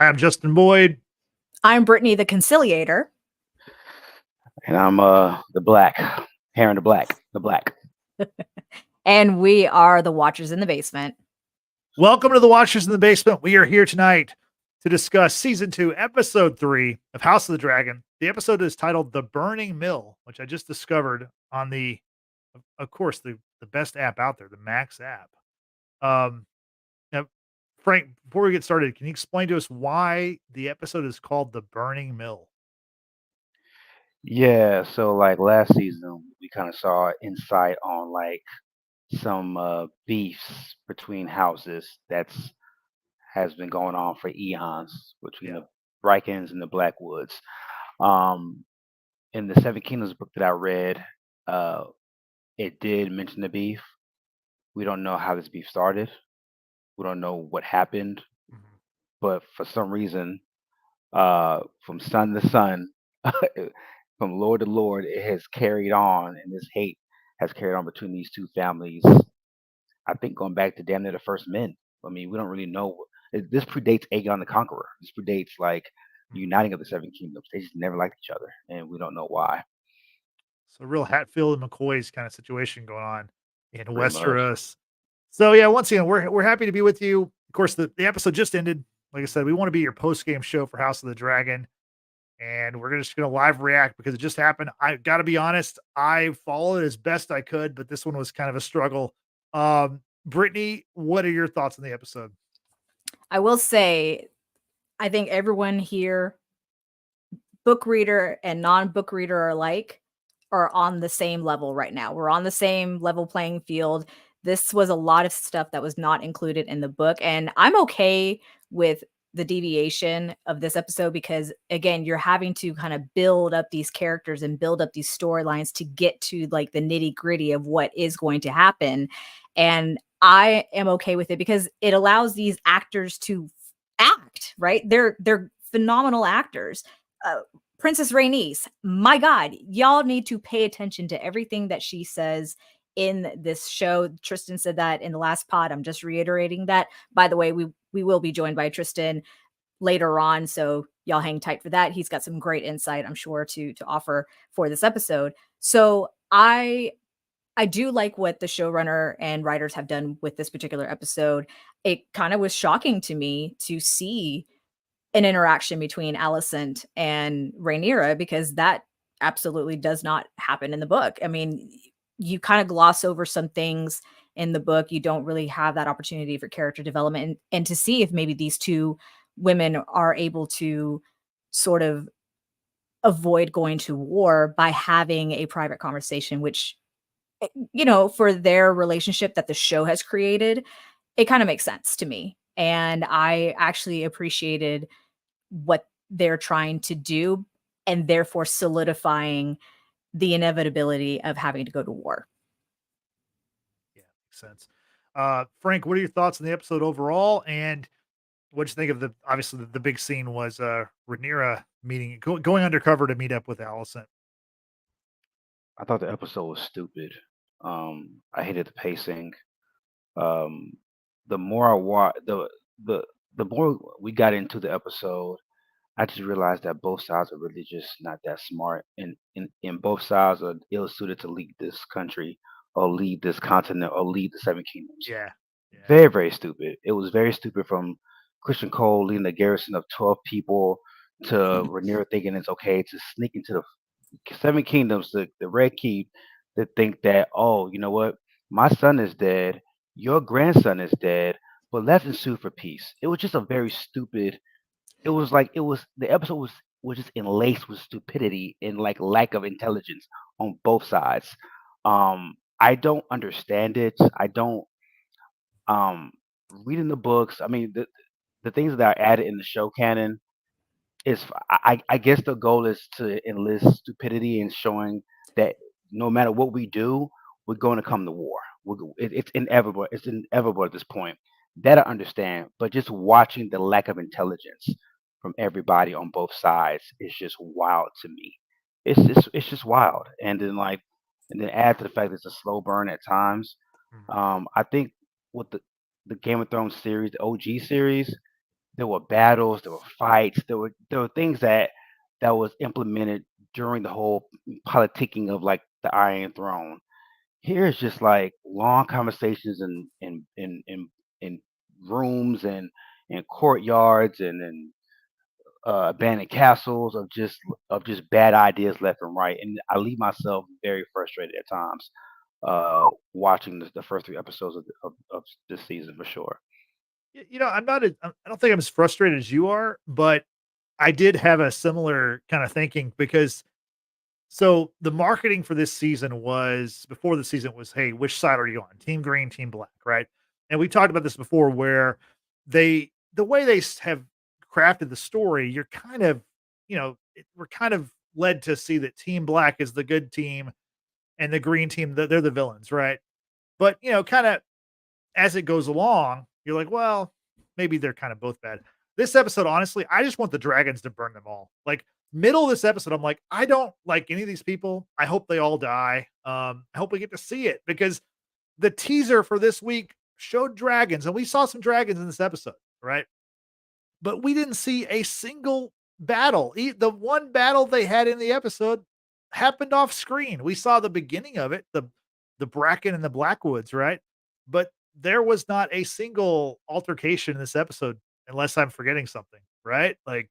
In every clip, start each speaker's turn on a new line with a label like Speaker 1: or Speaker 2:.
Speaker 1: Hi, I'm Justin Boyd.
Speaker 2: I'm Brittany, the conciliator.
Speaker 3: And I'm the black. Hair in the black.
Speaker 2: And we are the Watchers in the Basement.
Speaker 1: Welcome to the Watchers in the Basement. We are here tonight to discuss season 2, episode 3 of House of the Dragon. The episode is titled The Burning Mill, which I just discovered on of course, the best app out there, the Max app. Now, Frank, before we get started, can you explain to us why the episode is called The Burning Mill?
Speaker 3: Yeah, so like last season, we kind of saw insight on like some beefs between houses that's has been going on for eons between
Speaker 1: Yeah.
Speaker 3: the Brykens and the Blackwoods. Um, in the Seven Kingdoms book that I read, uh, it did mention the beef. We don't know how this beef started. We don't know what happened,
Speaker 1: Mhm.
Speaker 3: but for some reason, from son to son, from lord to lord, it has carried on, and this hate has carried on between these two families. I think going back to damn near the first men. I mean, we don't really know. This predates Aegon the Conqueror. This predates like uniting of the Seven Kingdoms. They just never liked each other, and we don't know why.
Speaker 1: So real Hatfield and McCoy's kind of situation going on in
Speaker 3: Pretty much.
Speaker 1: Westeros. So yeah, once again, we're happy to be with you. Of course, the episode just ended. Like I said, we want to be your post game show for House of the Dragon, and we're just gonna live react because it just happened. I got to be honest, I followed it as best I could, but this one was kind of a struggle. Brittany, what are your thoughts on the episode?
Speaker 2: I will say, I think everyone here, book reader and non-book reader alike, are on the same level right now. We're on the same level playing field. This was a lot of stuff that was not included in the book, and I'm okay with the deviation of this episode because again, you're having to kind of build up these characters and build up these storylines to get to like the nitty-gritty of what is going to happen. And I am okay with it because it allows these actors to act, right? They're phenomenal actors. Uh, Princess Rhaenys, my God, y'all need to pay attention to everything that she says in this show. Tristan said that in the last pod. I'm just reiterating that. By the way, we will be joined by Tristan later on, so y'all hang tight for that. He's got some great insight, I'm sure, to offer for this episode. So I do like what the showrunner and writers have done with this particular episode. It kind of was shocking to me to see an interaction between Alicent and Rhaenyra because that absolutely does not happen in the book. I mean, you kind of gloss over some things in the book. You don't really have that opportunity for character development and to see if maybe these two women are able to sort of avoid going to war by having a private conversation, which, for their relationship that the show has created, it kind of makes sense to me. And I actually appreciated what they're trying to do and therefore solidifying the inevitability of having to go to war.
Speaker 1: Yeah, makes sense. Frank, what are your thoughts on the episode overall? And what'd you think of obviously the big scene was Rhaenyra going undercover to meet up with Alicent.
Speaker 3: I thought the episode was stupid. I hated the pacing. Um, the more I watch, the the more we got into the episode, I just realized that both sides are really just not that smart, and both sides are ill suited to lead this country or lead this continent or lead the Seven Kingdoms.
Speaker 1: Yeah. Yeah.
Speaker 3: Very, very stupid. It was very stupid from Christian Cole leading a garrison of 12 people to Rhaenyra thinking it's okay to sneak into the Seven Kingdoms, the Red Keep, to think that, oh, you know what? My son is dead. Your grandson is dead. But let's sue for peace. It was just a very stupid. It was like the episode was just enlaced with stupidity and like lack of intelligence on both sides. I don't understand it. I don't um reading the books. I mean, the things that are added in the show canon is I guess the goal is to enlist stupidity and showing that no matter what we do, we're going to come to war. It's inevitable. It's inevitable at this point. That I understand, but just watching the lack of intelligence from everybody on both sides is just wild to me. It's just wild, and then add to the fact that it's a slow burn at times.
Speaker 1: Mhm.
Speaker 3: I think with the Game of Thrones series, the OG series, there were battles, there were fights, there were things that was implemented during the whole politicking of like the Iron Throne. Here it's just like long conversations in rooms and courtyards and abandoned castles of just bad ideas left and right, and I leave myself very frustrated at times watching the first 3 episodes of this season for sure.
Speaker 1: I'm not. I don't think I'm as frustrated as you are, but I did have a similar kind of thinking because so the marketing for this season was before the season was, hey, which side are you on? Team green, team black, right? And we talked about this before where the way they have crafted the story, you're kind of, we're kind of led to see that team black is the good team and the green team, they're the villains, right? But, kind of as it goes along, you're like, well, maybe they're kind of both bad. This episode, honestly, I just want the dragons to burn them all. Like middle of this episode, I'm like, I don't like any of these people. I hope they all die. I hope we get to see it because the teaser for this week showed dragons, and we saw some dragons in this episode, right? But we didn't see a single battle. The one battle they had in the episode happened off screen. We saw the beginning of it, the Bracken and the Blackwoods, right? But there was not a single altercation in this episode, unless I'm forgetting something, right? Like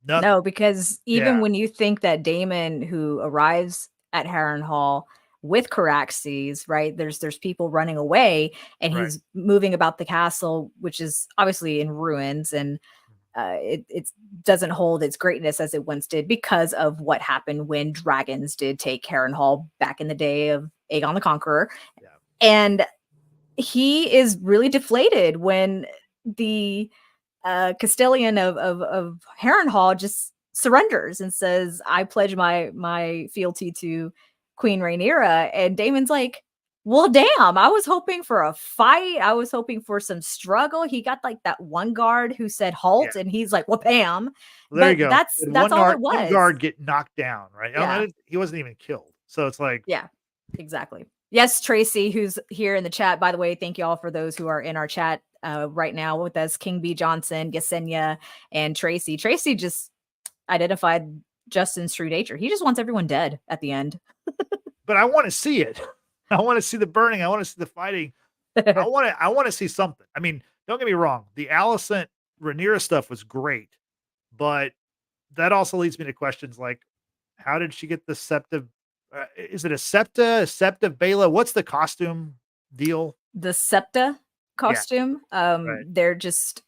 Speaker 1: nothing.
Speaker 2: No, because even
Speaker 1: Yeah.
Speaker 2: when you think that Damon, who arrives at Harrenhal with Caraxes, right? There's people running away, and
Speaker 1: Right.
Speaker 2: he's moving about the castle, which is obviously in ruins, and it doesn't hold its greatness as it once did because of what happened when dragons did take Harrenhal back in the day of Aegon the Conqueror.
Speaker 1: Yeah.
Speaker 2: And he is really deflated when the Castellan of Harrenhal just surrenders and says, "I pledge my fealty to Queen Rhaenyra." And Damon's like, "Well, damn! I was hoping for a fight. I was hoping for some struggle." He got like that one guard who said halt,
Speaker 1: Yeah.
Speaker 2: and he's like, "Well, bam!"
Speaker 1: Well, there you
Speaker 2: But
Speaker 1: go.
Speaker 2: that's
Speaker 1: And
Speaker 2: all it
Speaker 1: one
Speaker 2: was.
Speaker 1: guard get knocked down, right?
Speaker 2: Yeah.
Speaker 1: He wasn't even killed. So it's like,
Speaker 2: Yeah, exactly. Yes, Tracy, who's here in the chat. By the way, thank you all for those who are in our chat right now with us. King B. Johnson, Yesenia, and Tracy. Tracy just identified Justin's true nature. He just wants everyone dead at the end.
Speaker 1: but I want to see it. I want to see the burning. I want to see the fighting. I want to see something. I mean, don't get me wrong. The Alicent Rhaenyra stuff was great, but that also leads me to questions like, how did she get the septive? Is it a septive Bela? What's the costume deal?
Speaker 2: The Septa costume.
Speaker 1: Right.
Speaker 2: They're just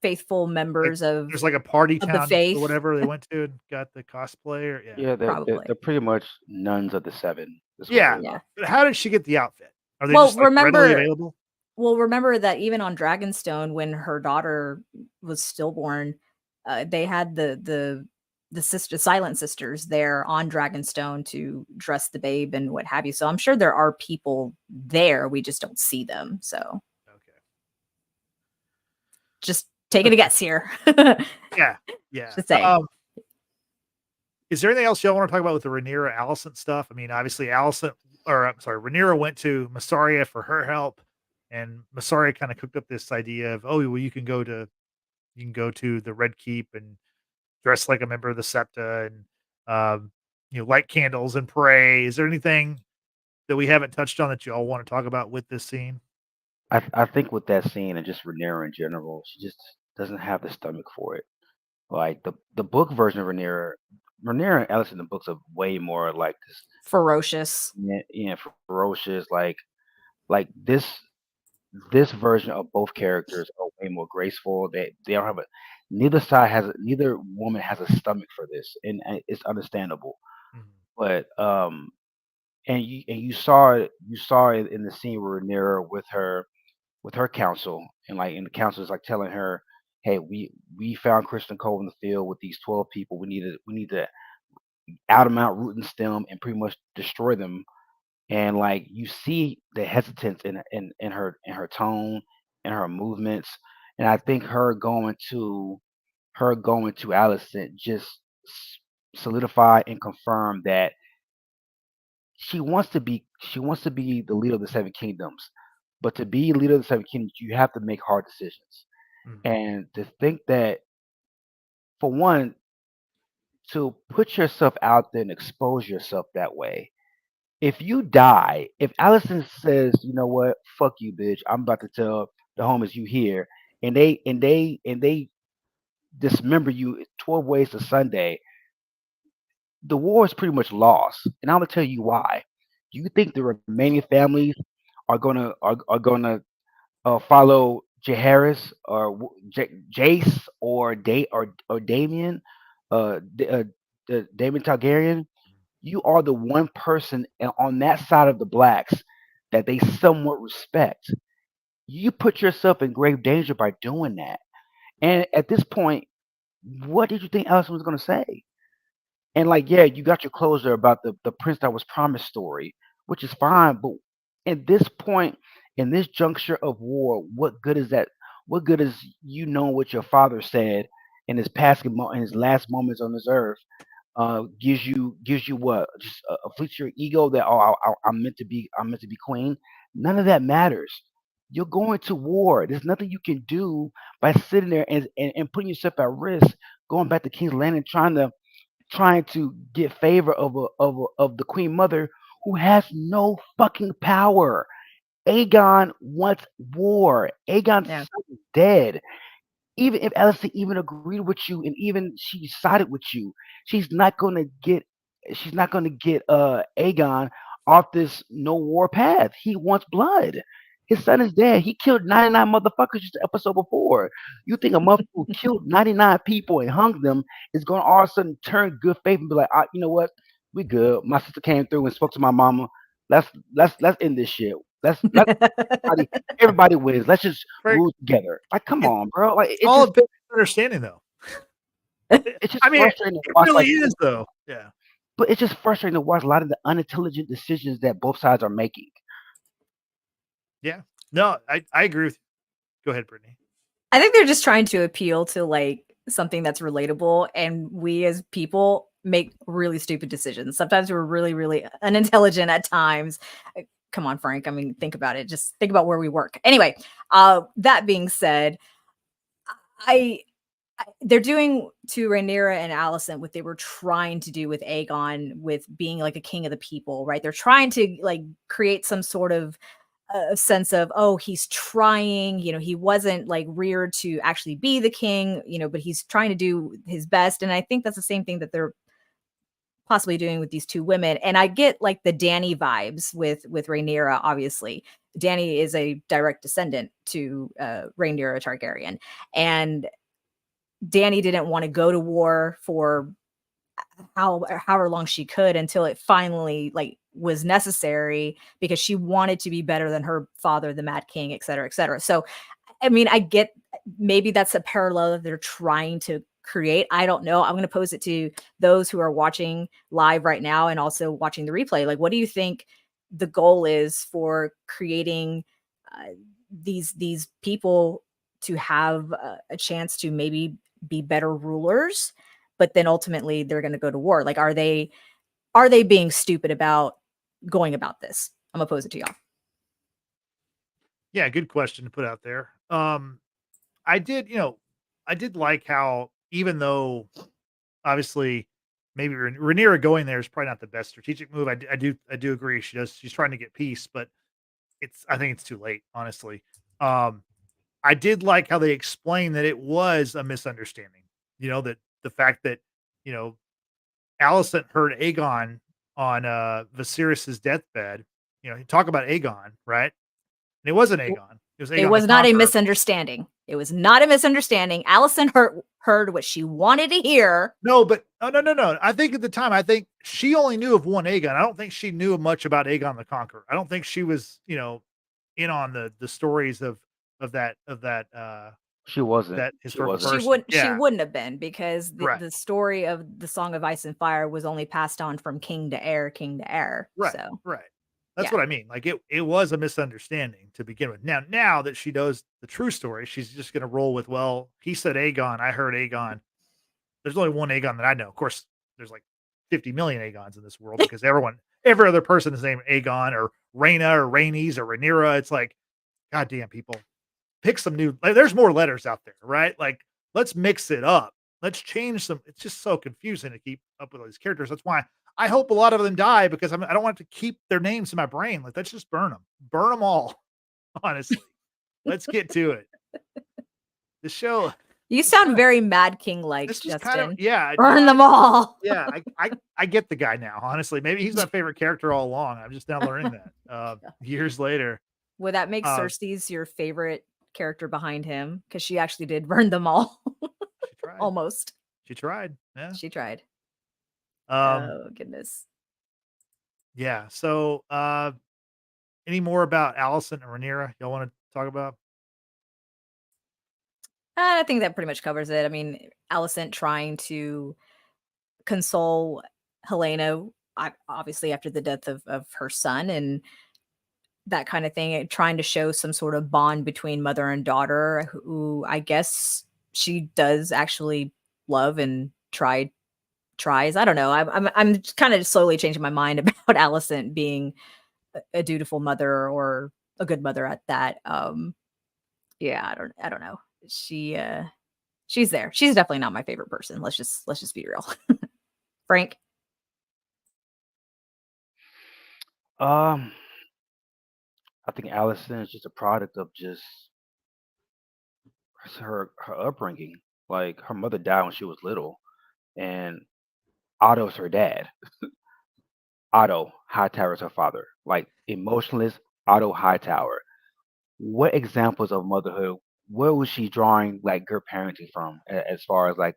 Speaker 2: faithful members of
Speaker 1: There's like a party
Speaker 2: of the
Speaker 1: town
Speaker 2: faith.
Speaker 1: or whatever they went to and got the cosplay. Or
Speaker 3: Yeah,
Speaker 2: Probably.
Speaker 3: they're pretty much nuns of the seven. Is what
Speaker 1: Yeah.
Speaker 3: they are.
Speaker 1: But how did she get the outfit? Are they
Speaker 2: Well,
Speaker 1: just like readily
Speaker 2: remember-
Speaker 1: available?
Speaker 2: Well, remember that even on Dragonstone, when her daughter was stillborn, they had the sister, Silent Sisters, there on Dragonstone to dress the babe and what have you. So I'm sure there are people there. We just don't see them. So
Speaker 1: Okay.
Speaker 2: just taking a guess here.
Speaker 1: Yeah.
Speaker 2: Just saying.
Speaker 1: Is there anything else y'all want to talk about with the Rhaenyra Alicent stuff? I mean, obviously Rhaenyra went to Massaria for her help, and Massaria kind of cooked up this idea of, oh, well, you can go to the Red Keep and dress like a member of the Septa and light candles and pray. Is there anything that we haven't touched on that you all want to talk about with this scene?
Speaker 3: I think with that scene and just Rhaenyra in general, she just doesn't have the stomach for it. Like the book version of Rhaenyra and Alicent in the books are way more like this,
Speaker 2: Ferocious.
Speaker 3: ferocious. Like this version of both characters are way more graceful. They don't have neither woman has a stomach for this, and it's understandable. But and you saw it in the scene where Rhaenyra with her council, and the council is like telling her, hey, we found Christian Cole in the field with these 12 people. We need to out them out, root and stem, and pretty much destroy them. And like you see the hesitance in her tone and her movements, and I think her going to Alicent just solidify and confirm that she wants to be the leader of the Seven Kingdoms. But to be leader of the Seven Kingdoms, you have to make hard decisions. And to think that, for one, to put yourself out there and expose yourself that way. If you die, if Allison says, you know what, fuck you, bitch, I'm about to tell the homies you here, and they dismember you 12 ways to Sunday, the war is pretty much lost. And I'm gonna tell you why. Do you think the remaining families are gonna follow Jaehaerys or Jace or Damien, Damon Targaryen? You are the one person on that side of the blacks that they somewhat respect. You put yourself in grave danger by doing that. And at this point, what did you think Allison was going to say? And like, yeah, you got your closure about the prince that was promised story, which is fine. But at this point, in this juncture of war, what good is that? What good is you knowing what your father said in his in his last moments on this earth? Gives you what? Just afflicts your ego that, oh, I'm meant to be queen. None of that matters. You're going to war. There's nothing you can do by sitting there and putting yourself at risk, going back to King's Landing, trying to get favor of the Queen Mother, who has no fucking power. Aegon wants war. Aegon's
Speaker 2: Yeah.
Speaker 3: son is dead. Even if Allison even agreed with you and even she sided with you, she's not gonna get Aegon off this no war path. He wants blood. His son is dead. He killed 99 motherfuckers just the episode before. You think a motherfucker who killed 99 people and hung them is gonna all of a sudden turn good faith and be like, you know what? We good. My sister came through and spoke to my mama. Let's end this shit. Let's everybody wins. Let's just
Speaker 1: Right.
Speaker 3: rule together. Like, come on, bro. Like,
Speaker 1: It's all a bit understanding, though.
Speaker 3: it's just
Speaker 1: I mean,
Speaker 3: frustrating to
Speaker 1: it
Speaker 3: watch.
Speaker 1: really
Speaker 3: Like,
Speaker 1: is, though. Yeah.
Speaker 3: but it's just frustrating to watch a lot of the unintelligent decisions that both sides are making.
Speaker 1: Yeah. No, I agree with you. Go ahead, Brittany.
Speaker 2: I think they're just trying to appeal to like something that's relatable, and we as people make really stupid decisions. Sometimes we're really, really unintelligent at times. Come on, Frank. I mean, think about it. Just think about where we work. Anyway, that being said, I they're doing to Rhaenyra and Alicent what they were trying to do with Aegon, with being like a king of the people, right? They're trying to like create some sort of a sense of, oh, he's trying, he wasn't like reared to actually be the king, but he's trying to do his best. And I think that's the same thing that they're possibly doing with these two women. And I get like the Dany vibes with Rhaenyra. Obviously, Dany is a direct descendant to Rhaenyra Targaryen, and Dany didn't want to go to war for however long she could until it finally like was necessary, because she wanted to be better than her father, the Mad King, et cetera, et cetera. So, I mean, I get maybe that's a parallel that they're trying to create. I don't know. I'm going to pose it to those who are watching live right now and also watching the replay. Like, what do you think the goal is for creating these people to have a chance to maybe be better rulers, but then ultimately they're going to go to war? Like, are they being stupid about going about this? I'm gonna pose it to y'all.
Speaker 1: Yeah, good question to put out there. I did like how, even though obviously maybe Rhaenyra going there is probably not the best strategic move. I do agree. She's trying to get peace, but I think it's too late, honestly. I did like how they explained that it was a misunderstanding. That the fact that, Alicent heard Aegon on Viserys's deathbed. Talk about Aegon, right? And it wasn't Aegon. It was Aegon
Speaker 2: It
Speaker 1: the
Speaker 2: was not a
Speaker 1: Conqueror.
Speaker 2: misunderstanding. It was not a misunderstanding. Alicent heard what she wanted to hear.
Speaker 1: No, but no. I think at the time, she only knew of one Aegon. I don't think she knew much about Aegon the Conqueror. I don't think she was, in on the stories of that.
Speaker 3: She wasn't.
Speaker 1: That historical person.
Speaker 2: She wouldn't have been, because
Speaker 1: Right.
Speaker 2: the story of the Song of Ice and Fire was only passed on from king to heir.
Speaker 1: Right.
Speaker 2: So
Speaker 1: Right. That's what I mean. Like, it was a misunderstanding to begin with. Now that she knows the true story, she's just going to roll with, well, he said Aegon, I heard Aegon. There's only one Aegon that I know. Of course, there's like 50 million Aegons in this world, because every other person is named Aegon or Rhaena or Rhaenys or Rhaenyra. It's like, goddamn, people. pick some new. Like, there's more letters out there, right? Like, let's mix it up. Let's change some. It's just so confusing to keep up with all these characters. That's why I hope a lot of them die because I don't want to keep their names in my brain. Like, let's just burn them all. Honestly, let's get to it. The show.
Speaker 2: You sound very Mad King like,
Speaker 1: This is
Speaker 2: Justin.
Speaker 1: kind of yeah.
Speaker 2: Burn them all.
Speaker 1: Yeah, I get the guy now. Honestly, maybe he's my favorite character all along. I'm just now learning that years later.
Speaker 2: Would that make Cersei's your favorite character behind him? Because she actually did burn them all.
Speaker 1: She tried.
Speaker 2: Almost.
Speaker 1: She tried. Yeah.
Speaker 2: She tried.
Speaker 1: Oh
Speaker 2: goodness.
Speaker 1: Yeah. So any more about Alicent and Rhaenyra y'all want to talk about?
Speaker 2: I think that pretty much covers it. I mean, Alicent trying to console Helena, obviously after the death of her son and that kind of thing, trying to show some sort of bond between mother and daughter, who I guess she does actually love and tries. I don't know. I'm kind of slowly changing my mind about Alicent being a dutiful mother or a good mother at that. Yeah, I don't know. She's there. She's definitely not my favorite person. Let's just be real. Frank.
Speaker 3: I think Alicent is just a product of just her upbringing. Like her mother died when she was little, and Otto's her dad. Otto Hightower is her father. Like emotionless Otto Hightower. What examples of motherhood? Where was she drawing like good parenting from? As far as like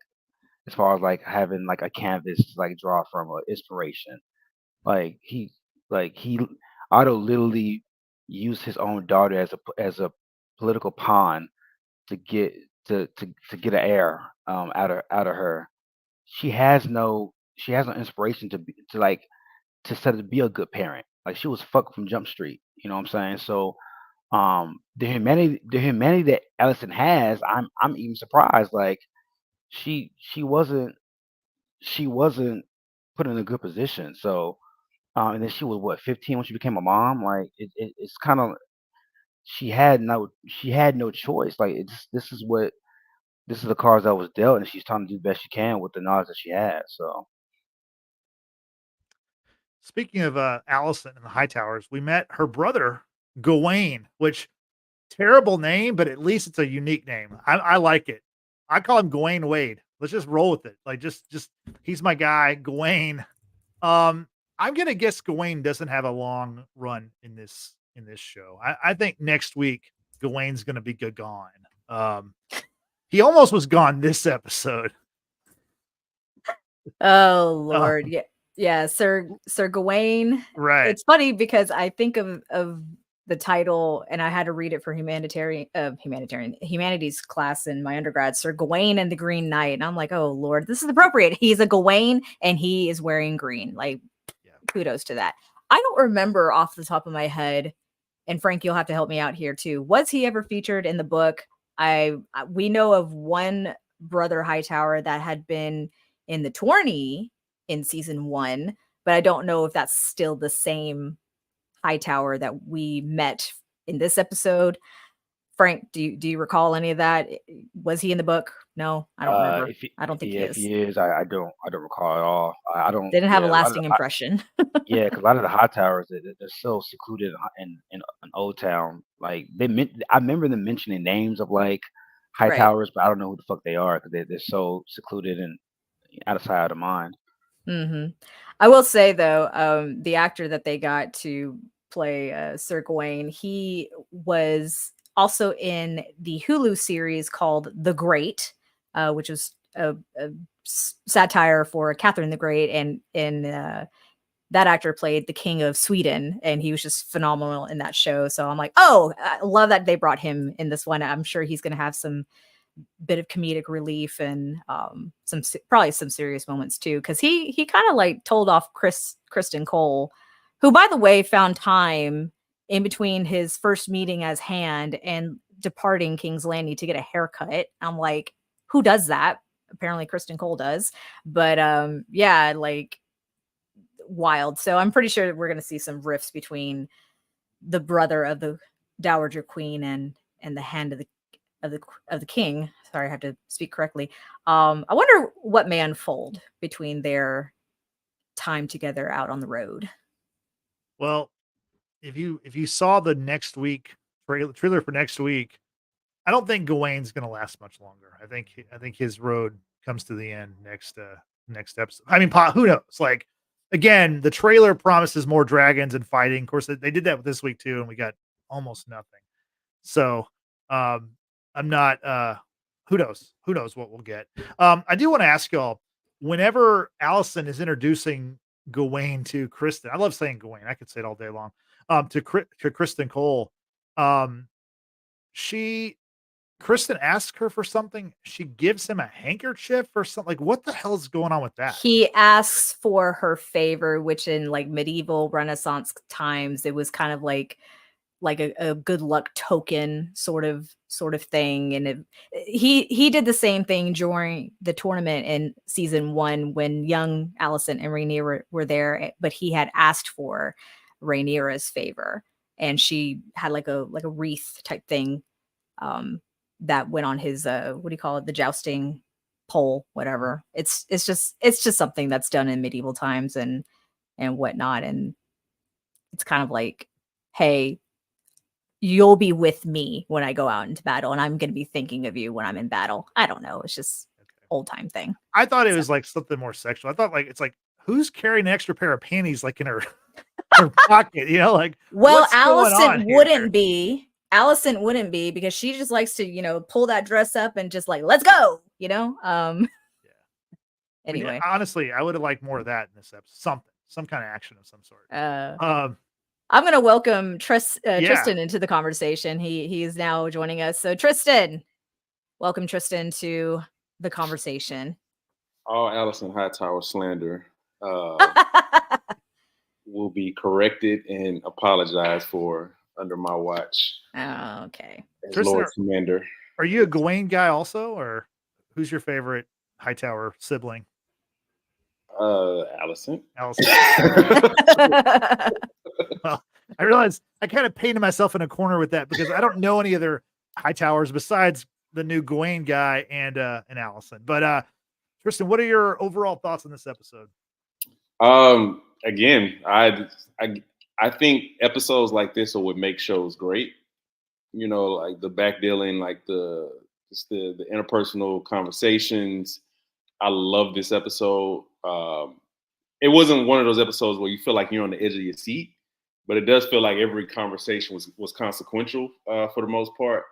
Speaker 3: having like a canvas to like draw from or inspiration. Like he Otto literally used his own daughter as a political pawn to get to get an heir out of her. She has no inspiration to be a good parent. Like she was fucked from Jump Street. You know what I'm saying? So the humanity that Alicent has, I'm even surprised. Like she wasn't put in a good position. So and then she was what 15 when she became a mom. Like it's kind of she had no choice. Like this is the cards that was dealt, and she's trying to do the best she can with the knowledge that she has. So
Speaker 1: Speaking of Alicent and the Hightowers, we met her brother Gawain, which terrible name, but at least it's a unique name. I like it. I call him Gawain Wade. Let's just roll with it. Like just he's my guy, Gawain. I'm gonna guess Gawain doesn't have a long run in this show. I think next week Gawain's gonna be gone. He almost was gone this episode.
Speaker 2: Oh Lord, yeah, Sir Gawain.
Speaker 1: Right.
Speaker 2: It's funny because I think of the title, and I had to read it for humanities class in my undergrad, Sir Gawain and the Green Knight, and I'm like, oh Lord, this is appropriate. He's a Gawain and he is wearing green. Like, kudos to that. I don't remember off the top of my head, and Frank, you'll have to help me out here too. Was he ever featured in the book? We know of one brother Hightower that had been in the tourney in season 1, but I don't know if that's still the same Hightower that we met in this episode. Frank, do you recall any of that? Was he in the book? No, I don't remember. I don't think he is.
Speaker 3: If he is, I don't recall at all. I don't.
Speaker 2: Didn't have a lasting impression.
Speaker 3: Yeah, because a lot of the Hightowers they're so secluded in Old Town. Like I remember them mentioning names of like Hightowers, but I don't know who the fuck they are because they're so secluded and out of sight, out of mind.
Speaker 2: Mm-hmm. I will say though, the actor that they got to play Sir Gawain, he was also in the Hulu series called The Great, which was a satire for Catherine the Great, and that actor played the King of Sweden, and he was just phenomenal in that show. So I'm like, oh, I love that they brought him in this one. I'm sure he's going to have some bit of comedic relief and probably some serious moments too, because he kind of like told off Kristen Cole, who by the way found time in between his first meeting as Hand and departing King's Landing to get a haircut. I'm like, who does that? Apparently Kristen Cole does, but yeah, like wild. So I'm pretty sure we're going to see some rifts between the brother of the Dowager Queen and the hand of the king. Sorry, I have to speak correctly. I wonder what may unfold between their time together out on the road.
Speaker 1: Well, if you saw the next week trailer for next week, I don't think Gawain's going to last much longer. I think his road comes to the end next episode. I mean, who knows? Like, again, the trailer promises more dragons and fighting. Of course, they did that with this week too, and we got almost nothing. So, I'm not. Who knows? Who knows what we'll get? I do want to ask y'all. Whenever Allison is introducing Gawain to Kristen, I love saying Gawain. I could say it all day long. To Kristen Cole, Kristen asks her for something. She gives him a handkerchief or something. Like, what the hell is going on with that?
Speaker 2: He asks for her favor, which in like medieval Renaissance times, it was kind of like a good luck token sort of thing. And he did the same thing during the tournament in season 1 when young Allison and Rhaenyra were there, but he had asked for Rhaenyra's favor, and she had like a wreath type thing that went on his what do you call it, the jousting pole, whatever. It's just something that's done in medieval times and whatnot. And it's kind of like, hey, you'll be with me when I go out into battle, and I'm going to be thinking of you when I'm in battle. I don't know. It's just old time thing.
Speaker 1: I thought it was like something more sexual. I thought like, it's like, who's carrying an extra pair of panties like in her pocket? You know, like,
Speaker 2: well,
Speaker 1: what's going on
Speaker 2: Allison
Speaker 1: here?
Speaker 2: wouldn't be. Allison wouldn't be, because she just likes to, pull that dress up and just like, let's go,
Speaker 1: Yeah.
Speaker 2: Anyway,
Speaker 1: I mean, honestly, I would have liked more of that in this episode. Some kind of action of some sort.
Speaker 2: I'm going to welcome Tristan into the conversation. He is now joining us. So Tristan, welcome Tristan to the conversation.
Speaker 4: All Allison Hightower slander will be corrected and apologized for under my watch.
Speaker 2: Oh, okay.
Speaker 4: As
Speaker 1: Tristan,
Speaker 4: Lord Commander.
Speaker 1: Are you a Gawain guy also, or who's your favorite Hightower sibling?
Speaker 4: Allison.
Speaker 1: Well, I realized I kind of painted myself in a corner with that because I don't know any other Hightowers besides the new Gawain guy and Allison. But Tristan, what are your overall thoughts on this episode?
Speaker 4: Again, I think episodes like this are what make shows great. Like the backdealing, like the interpersonal conversations. I love this episode. It wasn't one of those episodes where you feel like you're on the edge of your seat, but it does feel like every conversation was consequential for the most part.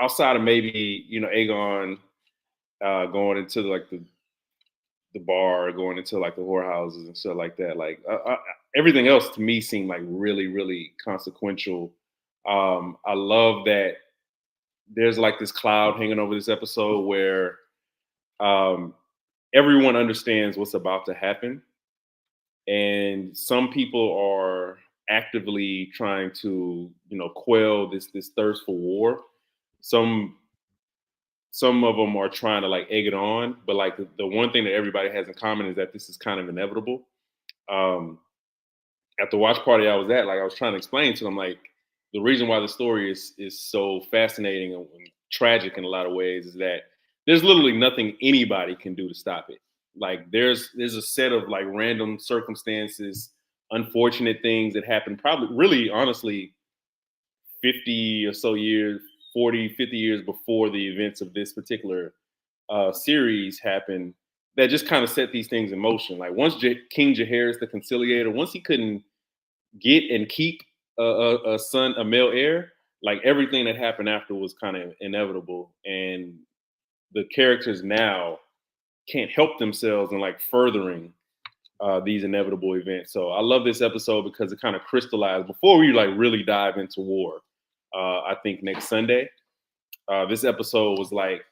Speaker 4: Outside of maybe Aegon going into like the bar, going into like the whorehouses and stuff like that. Like everything else to me seemed like really, really consequential. I love that there's like this cloud hanging over this episode where everyone understands what's about to happen. And some people are actively trying to, quell this thirst for war. Some of them are trying to like egg it on, but like the one thing that everybody has in common is that this is kind of inevitable. At the watch party I was at, like I was trying to explain to them, like the reason why the story is so fascinating and tragic in a lot of ways is that there's literally nothing anybody can do to stop it. Like there's a set of like random circumstances, unfortunate things that happen probably really honestly 50 or so years, 40, 50 years before the events of this particular series happened that just kind of set these things in motion. Like once King Jaehaerys the Conciliator, once he couldn't get and keep a male heir, like everything that happened after was kind of inevitable. And the characters now can't help themselves in like furthering these inevitable events. So I love this episode because it kind of crystallized before we like really dive into war. I think next Sunday, this episode was like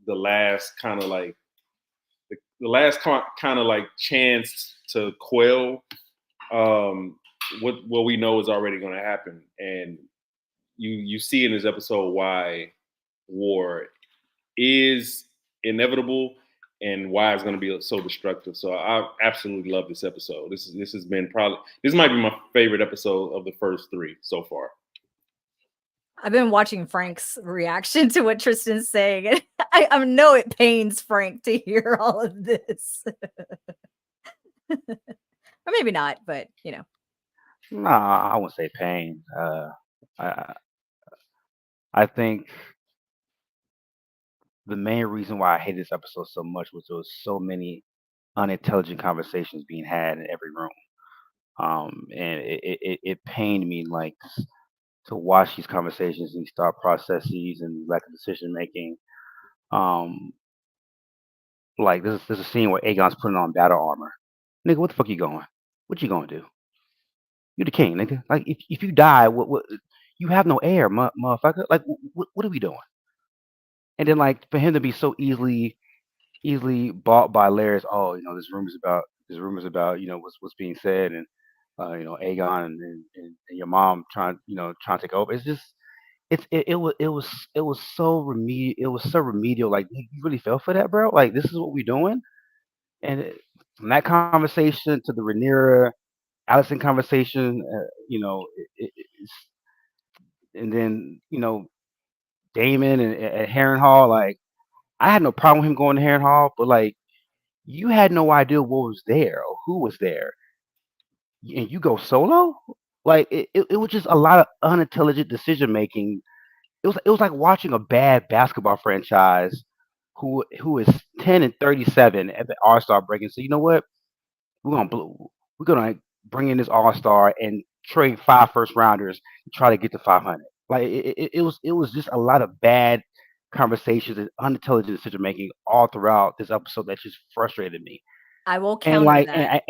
Speaker 4: the last kind of like chance to quell what we know is already going to happen. And you see in this episode why war is inevitable and why it's going to be so destructive. So I absolutely love this episode. This might be my favorite episode of the first 3 so far.
Speaker 2: I've been watching Frank's reaction to what Tristan's saying, and I know it pains Frank to hear all of this. Or maybe not, but you know.
Speaker 3: Nah, I wouldn't say pain. I think the main reason why I hate this episode so much was there was so many unintelligent conversations being had in every room. And it pained me like to watch these conversations and these thought processes and lack of decision making. Like there's a scene where Aegon's putting on battle armor. Nigga, what the fuck you going? What you gonna do? You the king, nigga. Like if you die, what you have no heir, motherfucker. Like what are we doing? And then like for him to be so easily bought by Larry's, oh, there's rumors about, what's being said and Aegon and your mom trying to take over. It's just it was so remedial. Like you really fell for that, bro. Like this is what we're doing. And from that conversation to the Rhaenyra Allison conversation, and then Damon and at Harrenhal, like I had no problem with him going to Harrenhal, but like you had no idea what was there or who was there, and you go solo. Like it was just a lot of unintelligent decision making. It was like watching a bad basketball franchise who is 10-37 at the All-Star break and say, you know what, we're gonna bring in this All-Star and trade 5 first rounders to try to get to 500. Like it was just a lot of bad conversations and unintelligent decision making all throughout this episode that just frustrated me.
Speaker 2: I will
Speaker 3: And
Speaker 2: counter
Speaker 3: like
Speaker 2: that.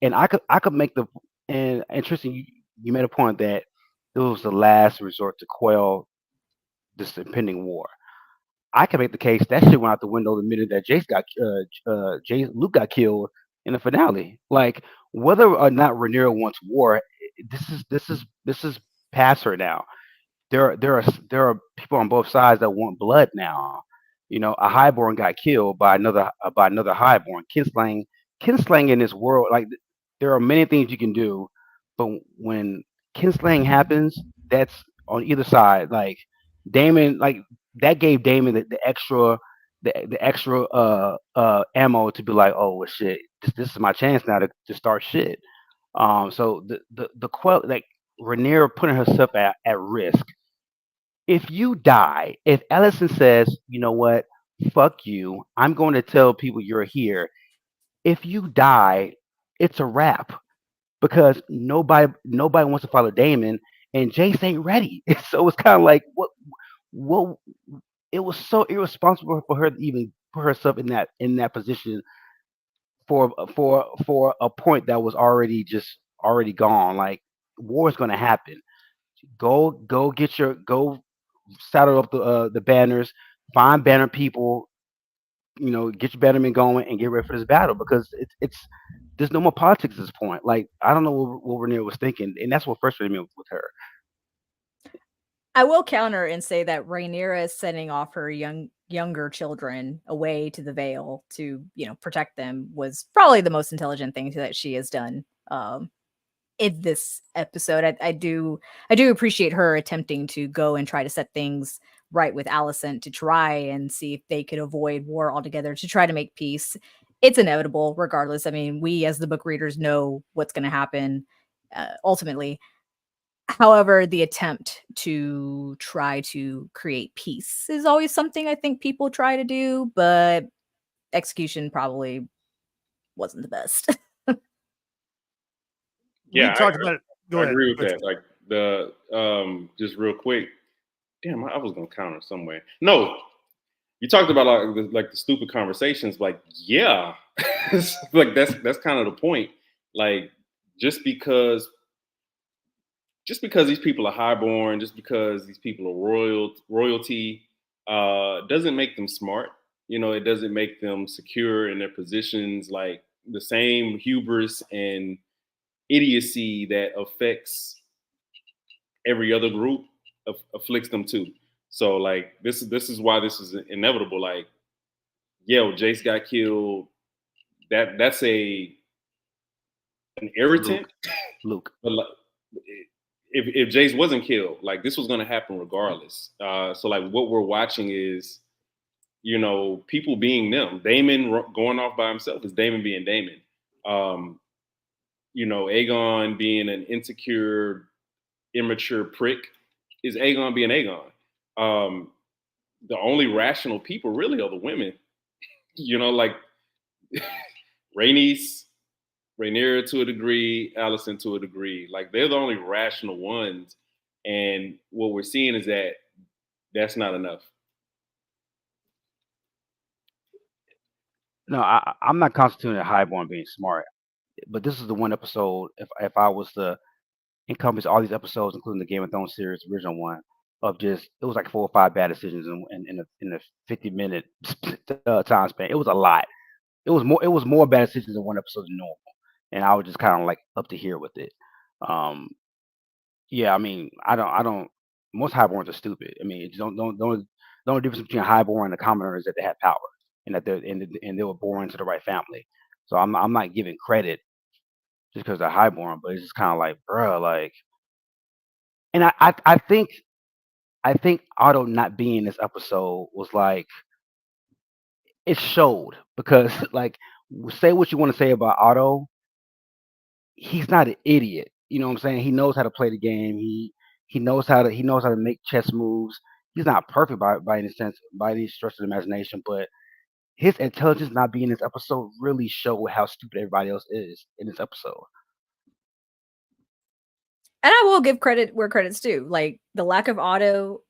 Speaker 3: I could make the and Tristan, you made a point that it was the last resort to quell this impending war. I can make the case that shit went out the window the minute that Luke got killed in the finale. Like whether or not Rhaenyra wants war, this is past her now. There are people on both sides that want blood now. A highborn got killed by another highborn. Kinslaying in this world, like there are many things you can do, but when kinslaying happens, that's on either side. Like Damon, like that gave Damon the extra ammo to be like, oh well, shit, this is my chance now to start shit. So the quell, like Rhaenyra putting herself at risk. If you die, if Ellison says, you know what, fuck you, I'm going to tell people you're here. If you die, it's a wrap because nobody wants to follow Damon, and Jace ain't ready. So it's kind of like what it was so irresponsible for her to even put herself in that position for a point that was already gone. Like war is going to happen. Go saddle up the banners, find banner people, get your bannermen going and get ready for this battle because it's there's no more politics at this point. Like I don't know what Rhaenyra was thinking, and that's what frustrated me with her.
Speaker 2: I will counter and say that Rhaenyra is sending off her younger children away to the Vale to, protect them was probably the most intelligent thing that she has done in this episode. I do appreciate her attempting to go and try to set things right with Alicent to try and see if they could avoid war altogether, to try to make peace. It's inevitable regardless. I mean, we as the book readers know what's going to happen ultimately. However, the attempt to try to create peace is always something I think people try to do, but execution probably wasn't the best.
Speaker 1: We talked about it. Go
Speaker 4: I
Speaker 1: ahead.
Speaker 4: agree with that. Like the just real quick. Damn, I was gonna counter somewhere. No, you talked about like the stupid conversations. Like, yeah, like that's kind of the point. Like, just because these people are highborn, just because these people are royalty, doesn't make them smart. It doesn't make them secure in their positions. Like the same hubris and idiocy that affects every other group afflicts them too. So like this is why this is inevitable. Like Jace got killed. That's an irritant.
Speaker 3: Luke.
Speaker 4: But like, if Jace wasn't killed, like this was gonna happen regardless. So like what we're watching is, people being them. Damon going off by himself is Damon being Damon. Aegon being an insecure, immature prick is Aegon being Aegon. The only rational people really are the women. Like Rhaenys, Rhaenyra to a degree, Alicent to a degree. Like they're the only rational ones. And what we're seeing is that that's not enough.
Speaker 3: No, I'm not constituting a highborn being smart, but this is the one episode. If I was to encompass all these episodes, including the Game of Thrones series, original one, of just it was like 4 or 5 bad decisions in a 50-minute time span. It was a lot. It was more bad decisions in one episode than normal, and I was just kind of like up to here with it. Yeah, I mean, I don't. Most highborns are stupid. I mean, it's the only difference between a highborn and a commoner is that they have power and that they were born into the right family. So I'm not giving credit just because they're highborn, but it's just kind of like, bruh, like. And I think Otto not being in this episode was like it showed because like say what you want to say about Otto, he's not an idiot. You know what I'm saying? He knows how to play the game. He knows how to make chess moves. He's not perfect by any sense, by any stretch of the imagination, but his intelligence not being in this episode really showed how stupid everybody else is in this episode.
Speaker 2: And I will give credit where credit's due. Like the lack of Otto,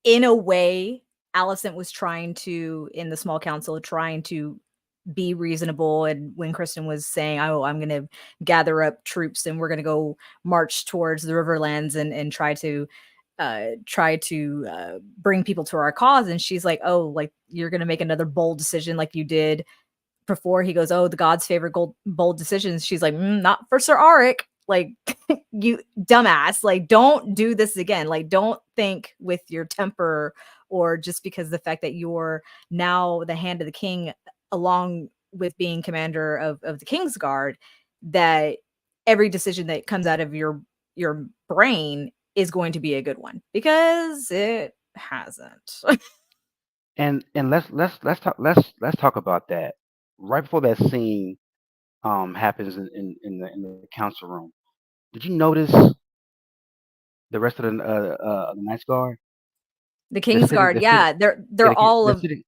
Speaker 2: in a way, Alicent was trying to, in the small council, trying to be reasonable. And when Kristen was saying, "Oh, I'm going to gather up troops and we're going to go march towards the Riverlands and try to bring people to our cause," and she's like, "Oh, like you're going to make another bold decision like you did before." He goes, "Oh, the gods favor bold decisions." She's like, "Not for Sir Auric." Like, you dumbass, like, don't do this again. Like, don't think with your temper or just because the fact that you're now the hand of the king, along with being commander of the King's Guard, that every decision that comes out of your brain is going to be a good one, because it hasn't.
Speaker 3: And let's talk about that. Right before that scene happens in the council room, did you notice the rest of the Knights Guard?
Speaker 2: The King's Guard, yeah, they're all
Speaker 3: sitting.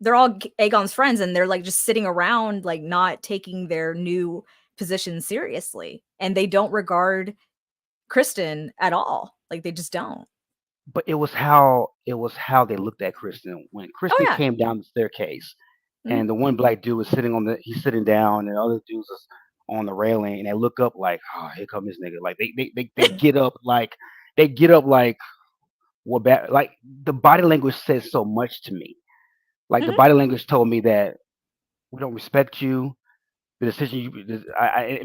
Speaker 2: they're all Aegon's friends, and they're like just sitting around, like not taking their new position seriously, and they don't regard Kristen at all. Like they just don't.
Speaker 3: But it was how they looked at Kristen when Kristen
Speaker 2: yeah.
Speaker 3: came down the staircase,
Speaker 2: Mhm.
Speaker 3: and the one black dude was he's sitting down, and the other dudes is on the railing, and they look up like, oh, here come this nigga. Like they get up like what bad, like the body language says so much to me. Like the body language told me that we don't respect you. The decision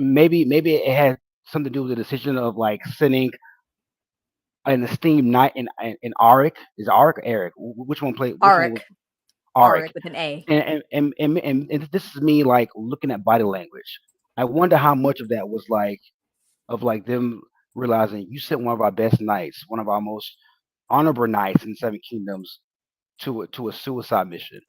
Speaker 3: maybe it had something to do with the decision of like sending an esteemed knight in Auric. Is it Auric or Eric? Which one played?
Speaker 2: Auric.
Speaker 3: Auric
Speaker 2: with an A.
Speaker 3: And this is me like looking at body language. I wonder how much of that was like them realizing you sent one of our best knights, one of our most honorable knights in the Seven Kingdoms to a suicide mission.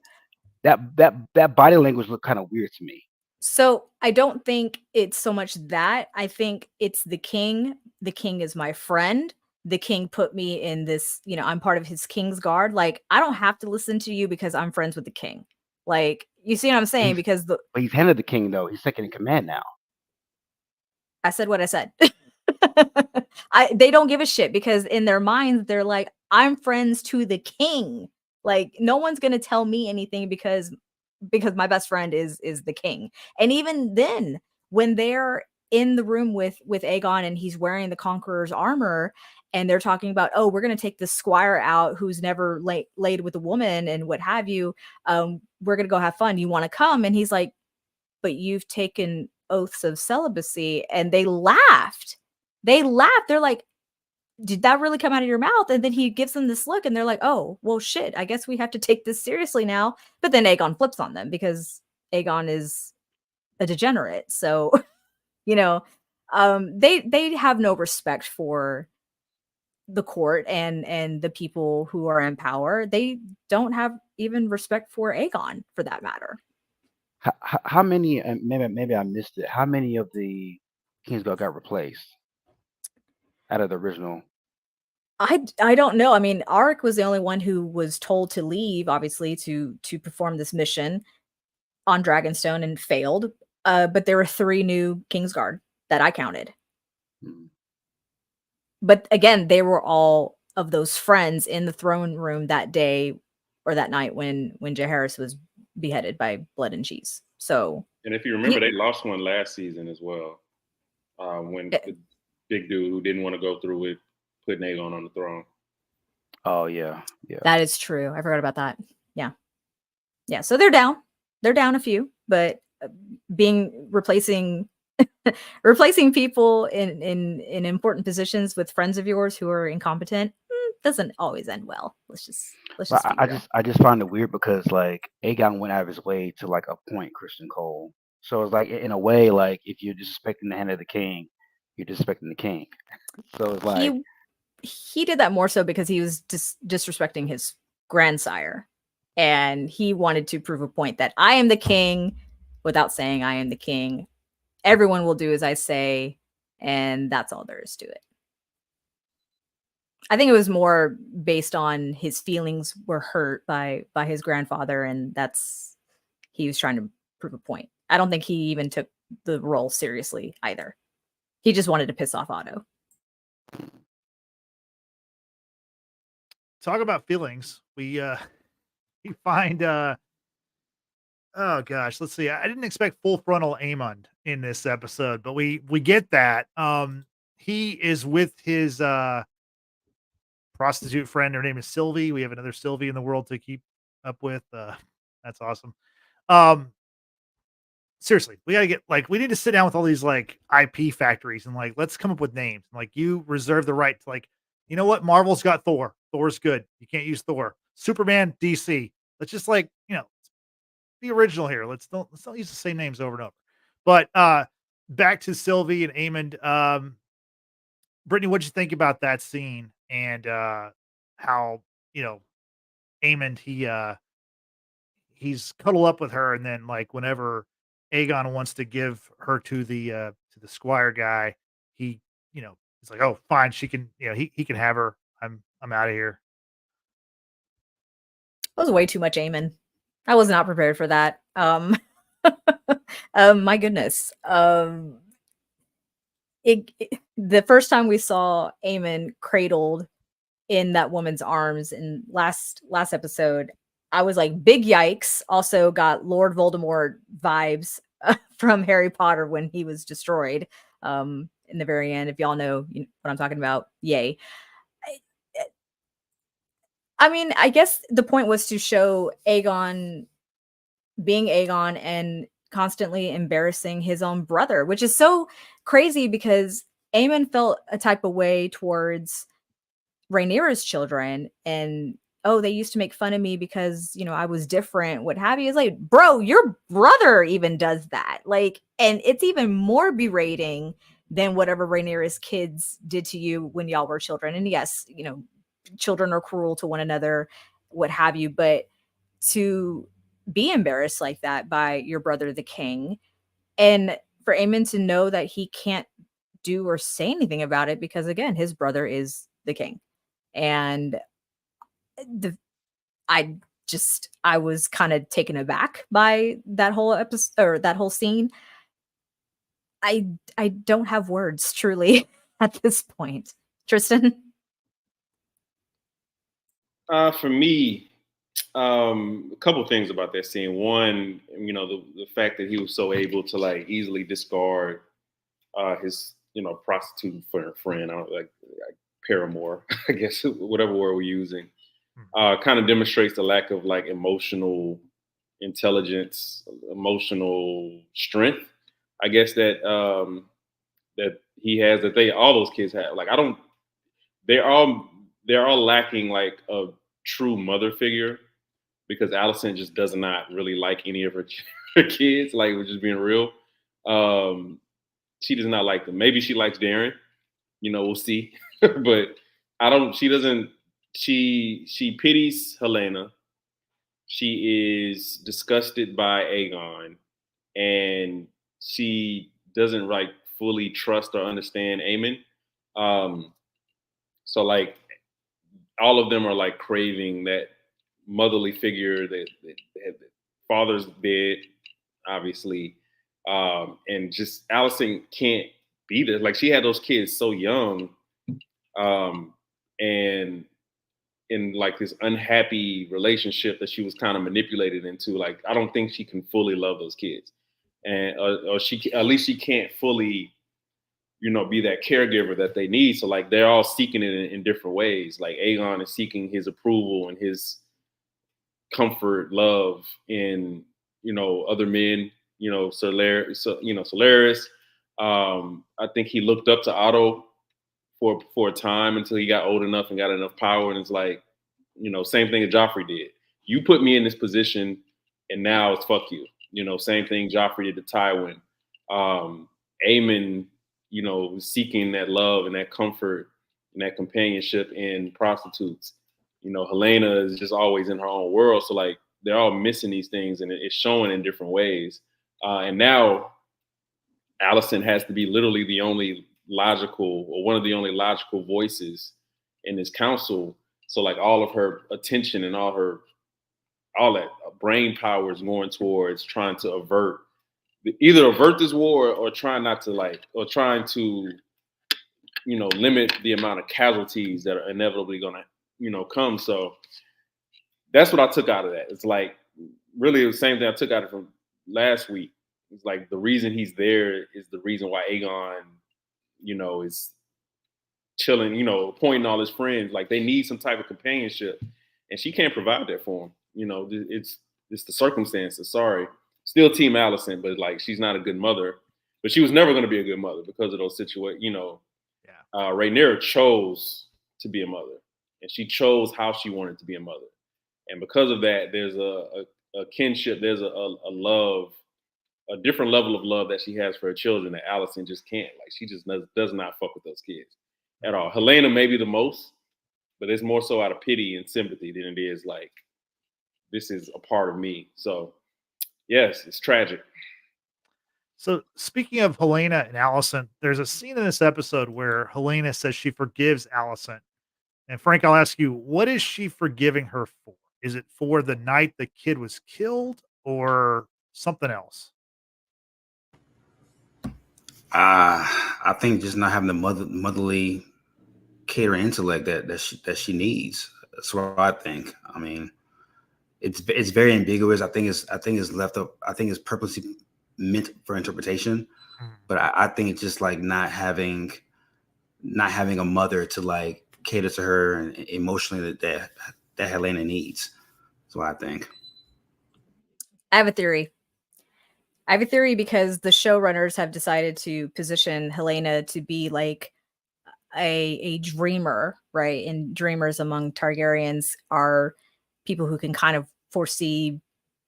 Speaker 3: That body language looked kind of weird to me.
Speaker 2: So I don't think it's so much that. I think it's the king. The king is my friend. The king put me in this, I'm part of his King's Guard. Like, I don't have to listen to you because I'm friends with the king. Like, you see what I'm saying?
Speaker 3: But he's head of the king, though. He's second in command now.
Speaker 2: I said what I said. They don't give a shit because in their minds, they're like, I'm friends to the king. Like, no one's going to tell me anything because my best friend is the king. And even then, when they're in the room with Aegon and he's wearing the Conqueror's armor and they're talking about, oh, we're going to take the squire out who's never laid with a woman and what have you. We're going to go have fun. You want to come? And he's like, but you've taken oaths of celibacy. And they laughed. They're like, did that really come out of your mouth? And then he gives them this look and they're like, oh, well, shit, I guess we have to take this seriously now. But then Aegon flips on them because Aegon is a degenerate. So, they have no respect for the court and the people who are in power. They don't have even respect for Aegon for that matter.
Speaker 3: How many? And maybe I missed it. How many of the Kingsguard got replaced out of the original?
Speaker 2: I don't know. I mean, Arik was the only one who was told to leave, obviously, to perform this mission on Dragonstone and failed. But there were 3 new Kingsguard that I counted.
Speaker 3: Hmm.
Speaker 2: But again, they were all of those friends in the throne room that day or that night when Jaehaerys was beheaded by Blood and Cheese. So,
Speaker 4: And if you remember, they lost one last season as well. When the big dude who didn't want to go through with putting Aegon on the throne.
Speaker 3: Oh yeah.
Speaker 2: that is true. I forgot about that. Yeah. So they're down. They're down a few, but replacing people in important positions with friends of yours who are incompetent doesn't always end well. Let's just
Speaker 3: But
Speaker 2: be real.
Speaker 3: I just find it weird because like Aegon went out of his way to like appoint Christian Cole. So it's like in a way, like if you're disrespecting the hand of the king, you're disrespecting the king. So it's like
Speaker 2: He did that more so because he was disrespecting his grandsire, and he wanted to prove a point that I am the king without saying I am the king. Everyone will do as I say, and that's all there is to it. I think it was more based on his feelings were hurt by his grandfather, and he was trying to prove a point. I don't think he even took the role seriously either. He just wanted to piss off Otto.
Speaker 1: Talk about feelings. We find oh gosh, let's see. I didn't expect full frontal Aemond in this episode, but we get that. He is with his prostitute friend. Her name is Sylvie. We have another Sylvie in the world to keep up with. That's awesome. Seriously, we gotta we need to sit down with all these like IP factories and like let's come up with names. Like you reserve the right to you know what? Marvel's got Thor. Thor's good. You can't use Thor. Superman, DC. Let's just the original here. Let's not use the same names over and over. But back to Sylvie and Aemond. Brittany, what'd you think about that scene and how Aemond he's cuddle up with her, and then whenever Aegon wants to give her to the squire guy, he he's like, oh fine, she can he can have her. I'm out of here.
Speaker 2: That was way too much Aemon. I was not prepared for that. My goodness. The first time we saw Aemon cradled in that woman's arms in last episode, I was like, big yikes. Also got Lord Voldemort vibes from Harry Potter when he was destroyed in the very end. If y'all know what I'm talking about, yay. I mean, I guess the point was to show Aegon being Aegon and constantly embarrassing his own brother, which is so crazy because Aemon felt a type of way towards Rhaenyra's children, and they used to make fun of me because I was different, what have you. It's like, bro, your brother even does that, and it's even more berating than whatever Rhaenyra's kids did to you when y'all were children. And yes, children are cruel to one another, what have you, but to be embarrassed like that by your brother, the king, and for Aemon to know that he can't do or say anything about it because, again, his brother is the king. And I was kind of taken aback by that whole episode or that whole scene. I don't have words truly at this point. Tristan?
Speaker 4: For me, a couple of things about that scene. One, the fact that he was so able to easily discard his prostitute friend, paramour, I guess, whatever word we're using, kind of demonstrates the lack of emotional intelligence, emotional strength, I guess that that he has, that all those kids have. they're all lacking like a true mother figure because Allison just does not really like any of her kids. Like, we're just being real. She does not like them. Maybe she likes Darren. We'll see. But I don't. She doesn't. She pities Helena. She is disgusted by Aegon, and she doesn't like fully trust or understand Aemon. So like all of them are like craving that motherly figure that father's dead, obviously, and just Allison can't be there. Like, she had those kids so young, and in like this unhappy relationship that she was kind of manipulated into. Like, I don't think she can fully love those kids, and or she at least she can't fully, be that caregiver that they need. So like they're all seeking it in different ways. Like Aegon is seeking his approval and his comfort, love in other men. Solaris. I think he looked up to Otto for a time until he got old enough and got enough power, and it's like, same thing that Joffrey did. You put me in this position, and now it's fuck you. Same thing Joffrey did to Tywin. Aemon, seeking that love and that comfort and that companionship in prostitutes. Helena is just always in her own world. So like they're all missing these things, and it's showing in different ways. And now Allison has to be literally the only logical, or one of the only logical voices in this council. So like all of her attention and all that brain power is going towards trying to either avert this war or trying to limit the amount of casualties that are inevitably going to come. So that's what I took out of that. It's like really the same thing I took out of it from last week. It's like the reason he's there is the reason why Aegon, is chilling, appointing all his friends. Like they need some type of companionship, and she can't provide that for him. It's the circumstances. Sorry. Still team Allison, but like she's not a good mother. But she was never going to be a good mother because of those situations. Rhaenyra chose to be a mother, and she chose how she wanted to be a mother. And because of that, there's a kinship, there's a love, a different level of love that she has for her children that Allison just can't. Like she just does not fuck with those kids at all. Helena maybe the most, but it's more so out of pity and sympathy than it is like, this is a part of me. So yes, it's tragic.
Speaker 1: So speaking of Helena and Allison, there's a scene in this episode where Helena says she forgives Allison. And Frank, I'll ask you, what is she forgiving her for? Is it for the night the kid was killed or something else?
Speaker 3: I think just not having the motherly care and intellect that she needs. That's what I think. I mean, it's very ambiguous. I think it's left up. I think it's purposely meant for interpretation, but I think it's just like not having a mother to like cater to her and emotionally that Helena needs. That's what I think.
Speaker 2: I have a theory. Because the showrunners have decided to position Helena to be like a dreamer, right? And dreamers among Targaryens are people who can kind of foresee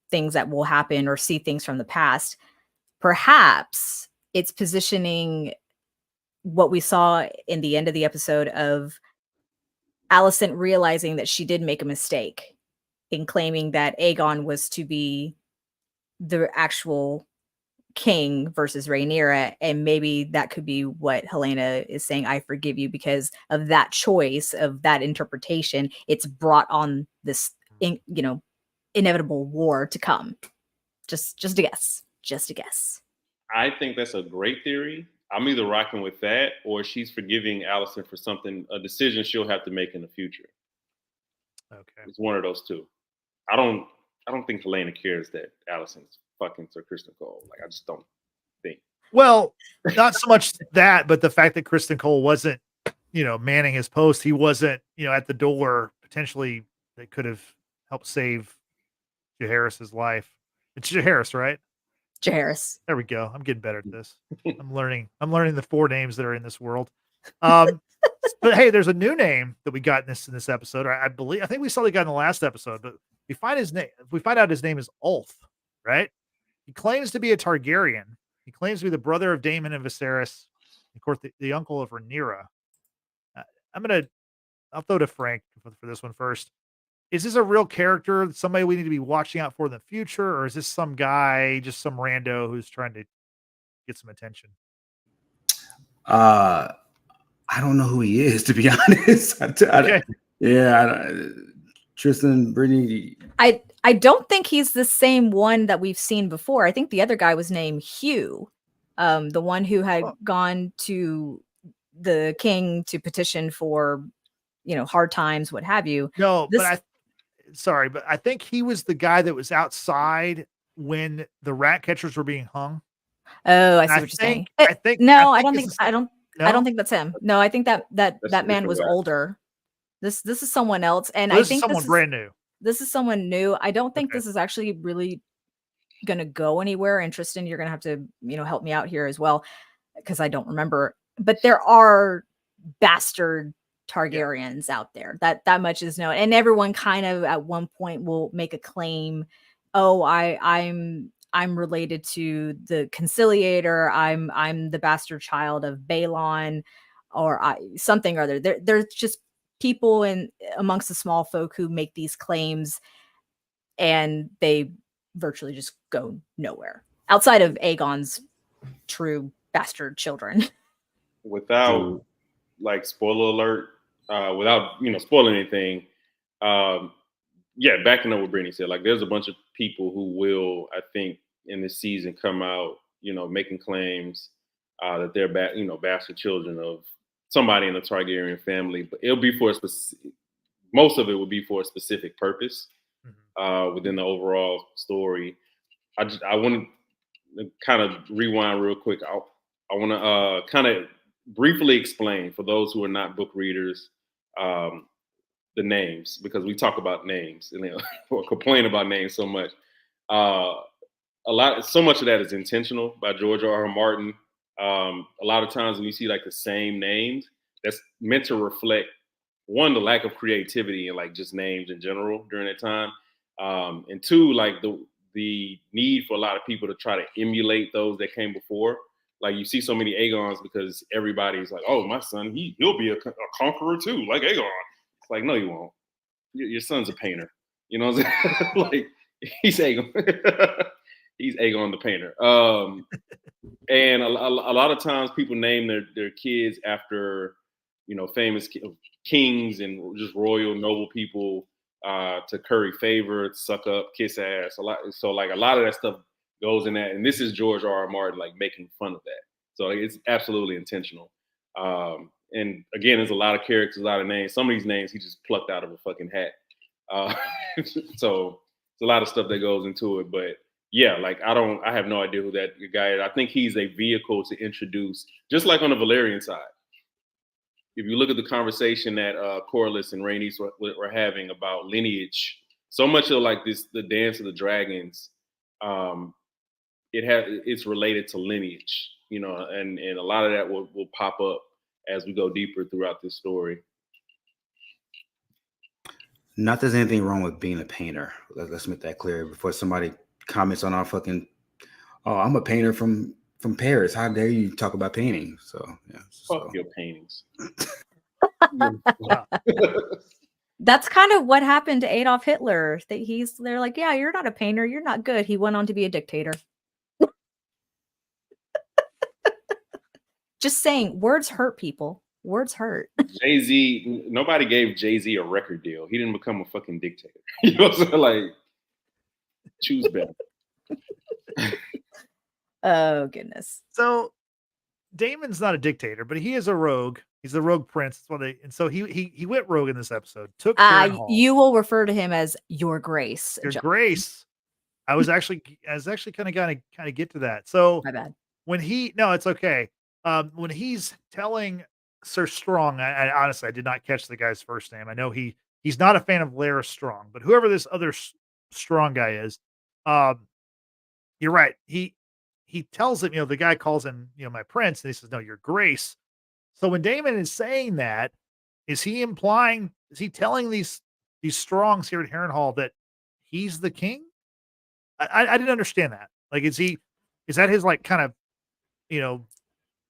Speaker 2: things that will happen or see things from the past. Perhaps it's positioning what we saw in the end of the episode of Alicent realizing that she did make a mistake in claiming that Aegon was to be the actual king versus Rhaenyra, and maybe that could be what Helena is saying. I forgive you because of that choice, of that interpretation. It's brought on this, inevitable war to come. Just a guess. Just a guess.
Speaker 4: I think that's a great theory. I'm either rocking with that or she's forgiving Allison for a decision she'll have to make in the future.
Speaker 1: Okay.
Speaker 4: It's one of those two. I don't think Helena cares that Allison's fucking Sir Kristen Cole. Like, I just don't think.
Speaker 1: Well, not so much that, but the fact that Kristen Cole wasn't, manning his post. He wasn't, at the door. Potentially, they could have helped save Jaehaerys's life. It's Jaehaerys, right?
Speaker 2: Jaehaerys.
Speaker 1: There we go. I'm getting better at this. I'm learning the 4 names that are in this world. But hey, there's a new name that we got in this episode. I believe, I think we saw the guy in the last episode, but we find his name. We find out his name is Ulf, right? He claims to be a Targaryen. He claims to be the brother of Daemon and Viserys, of course, the uncle of Rhaenyra. Uh, I'll throw to Frank for this one first. Is this a real character, somebody we need to be watching out for in the future, or is this some guy, just some rando who's trying to get some attention?
Speaker 5: I don't know who he is, to be honest.
Speaker 1: Okay.
Speaker 5: Tristan, Brittany.
Speaker 2: I don't think he's the same one that we've seen before. I think the other guy was named Hugh, the one who had gone to the king to petition for, hard times, what have you.
Speaker 1: No, but I think he was the guy that was outside when the rat catchers were being hung.
Speaker 2: Oh, I see what you're saying. I don't think that's him. No, I think that man was older. This is someone else, and I think
Speaker 1: someone brand new.
Speaker 2: This is someone new. I don't think this is actually really going to go anywhere. And Tristan, you're going to have to, help me out here as well, because I don't remember. But there are bastard Targaryens out there. That much is known, and everyone kind of at one point will make a claim. Oh, I'm related to the Conciliator. I'm the bastard child of Balon, or something or other. There's just people amongst the small folk who make these claims, and they virtually just go nowhere outside of Aegon's true bastard children.
Speaker 4: Without spoiler alert, without spoiling anything, backing up what Brittany said, there's a bunch of people who will, I think, in this season come out, making claims that they're bastard children of somebody in the Targaryen family, but it'll be for most of it will be for a specific purpose within the overall story. I want to kind of rewind real quick. I want to kind of briefly explain for those who are not book readers the names, because we talk about names and or complain about names so much. So much of that is intentional by George R.R. Martin. A lot of times when you see the same names, that's meant to reflect, one, the lack of creativity and just names in general during that time, and two, the need for a lot of people to try to emulate those that came before. You see so many Aegons because everybody's like, oh, my son, he'll be a conqueror too, like Aegon. It's no, you won't. Your son's a painter. You know what I'm saying? He's Aegon. He's Aegon the painter. And a lot of times people name their kids after, famous kings and just royal noble people to curry favor, suck up, kiss ass. A lot of that stuff goes in that. And this is George R.R. Martin making fun of that. So it's absolutely intentional. And again, there's a lot of characters, a lot of names. Some of these names he just plucked out of a fucking hat. So it's a lot of stuff that goes into it. But yeah, I have no idea who that guy is. I think he's a vehicle to introduce, just like on the Valyrian side. If you look at the conversation that Corlys and Rhaenys were having about lineage, so much of the Dance of the Dragons, it's related to lineage, and a lot of that will pop up as we go deeper throughout this story.
Speaker 5: Not there's anything wrong with being a painter. Let's make that clear before somebody comments on our fucking, oh, I'm a painter from Paris. How dare you talk about painting? So yeah.
Speaker 4: Fuck your paintings.
Speaker 2: That's kind of what happened to Adolf Hitler. They're like, yeah, you're not a painter. You're not good. He went on to be a dictator. Just saying, words hurt people. Words hurt.
Speaker 4: Jay-Z, nobody gave Jay-Z a record deal. He didn't become a fucking dictator. You know what I'm saying? Choose better.
Speaker 2: Oh, goodness.
Speaker 1: So Daemon's not a dictator, but he is a rogue. He's a rogue prince. So he went rogue in this episode. Took
Speaker 2: you will refer to him as Your Grace.
Speaker 1: Your Grace. I was actually kind of get to that. So
Speaker 2: my bad.
Speaker 1: No, it's okay. When he's telling Sir Strong, I honestly did not catch the guy's first name. I know he's not a fan of Larys Strong, but whoever this other Strong guy is, you're right. He tells him, the guy calls him, my prince, and he says, no, Your Grace. So when Daemon is saying that, is he implying? Is he telling these strongs here at Harrenhal that he's the king? I didn't understand that. Like, is that his like kind of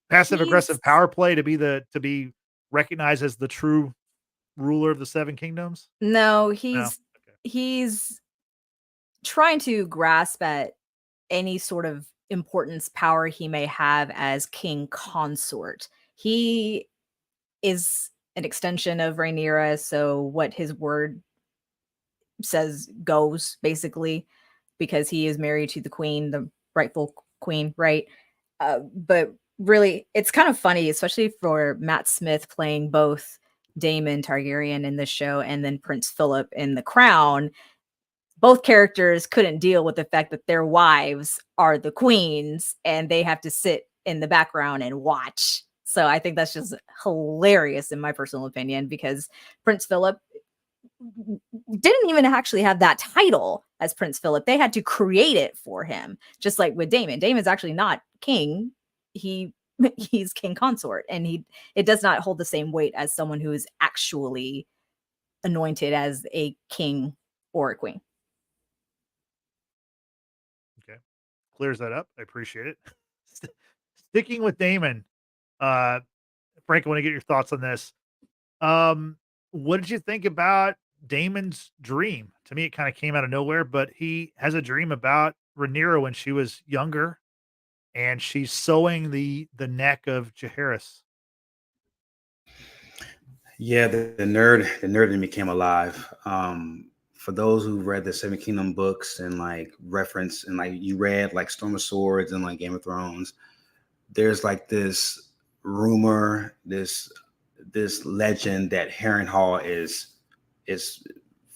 Speaker 1: passive aggressive
Speaker 2: He's
Speaker 1: power play to be recognized as the true ruler of the Seven Kingdoms?
Speaker 2: no,
Speaker 1: No. Okay.
Speaker 2: he's trying to grasp at any sort of importance power he may have as king consort. He is an extension of Rhaenyra, so what his word says goes, basically, because he is married to the queen, the rightful queen, right? But really, it's kind of funny, especially for Matt Smith playing both Daemon Targaryen in this show and then Prince Philip in The Crown. Both characters couldn't deal with the fact that their wives are the queens and they have to sit in the background and watch. So I think that's just hilarious in my personal opinion, because Prince Philip didn't even actually have that title as Prince Philip. They had to create it for him, just like with Daemon. Daemon's actually not king. He's king consort, and it does not hold the same weight as someone who is actually anointed as a king or a queen.
Speaker 1: Okay. Clears that up. I appreciate it. Sticking with Daemon, Frank, I want to get your thoughts on this. What did you think about Damon's dream? To me, it kind of came out of nowhere, but he has a dream about Rhaenyra when she was younger, and she's sewing the neck of Jaehaerys.
Speaker 5: Yeah, the nerd in me came alive. For those who read the Seven Kingdom books and like reference and like you read like Storm of Swords and like Game of Thrones, there's like this rumor, this legend that Harrenhal is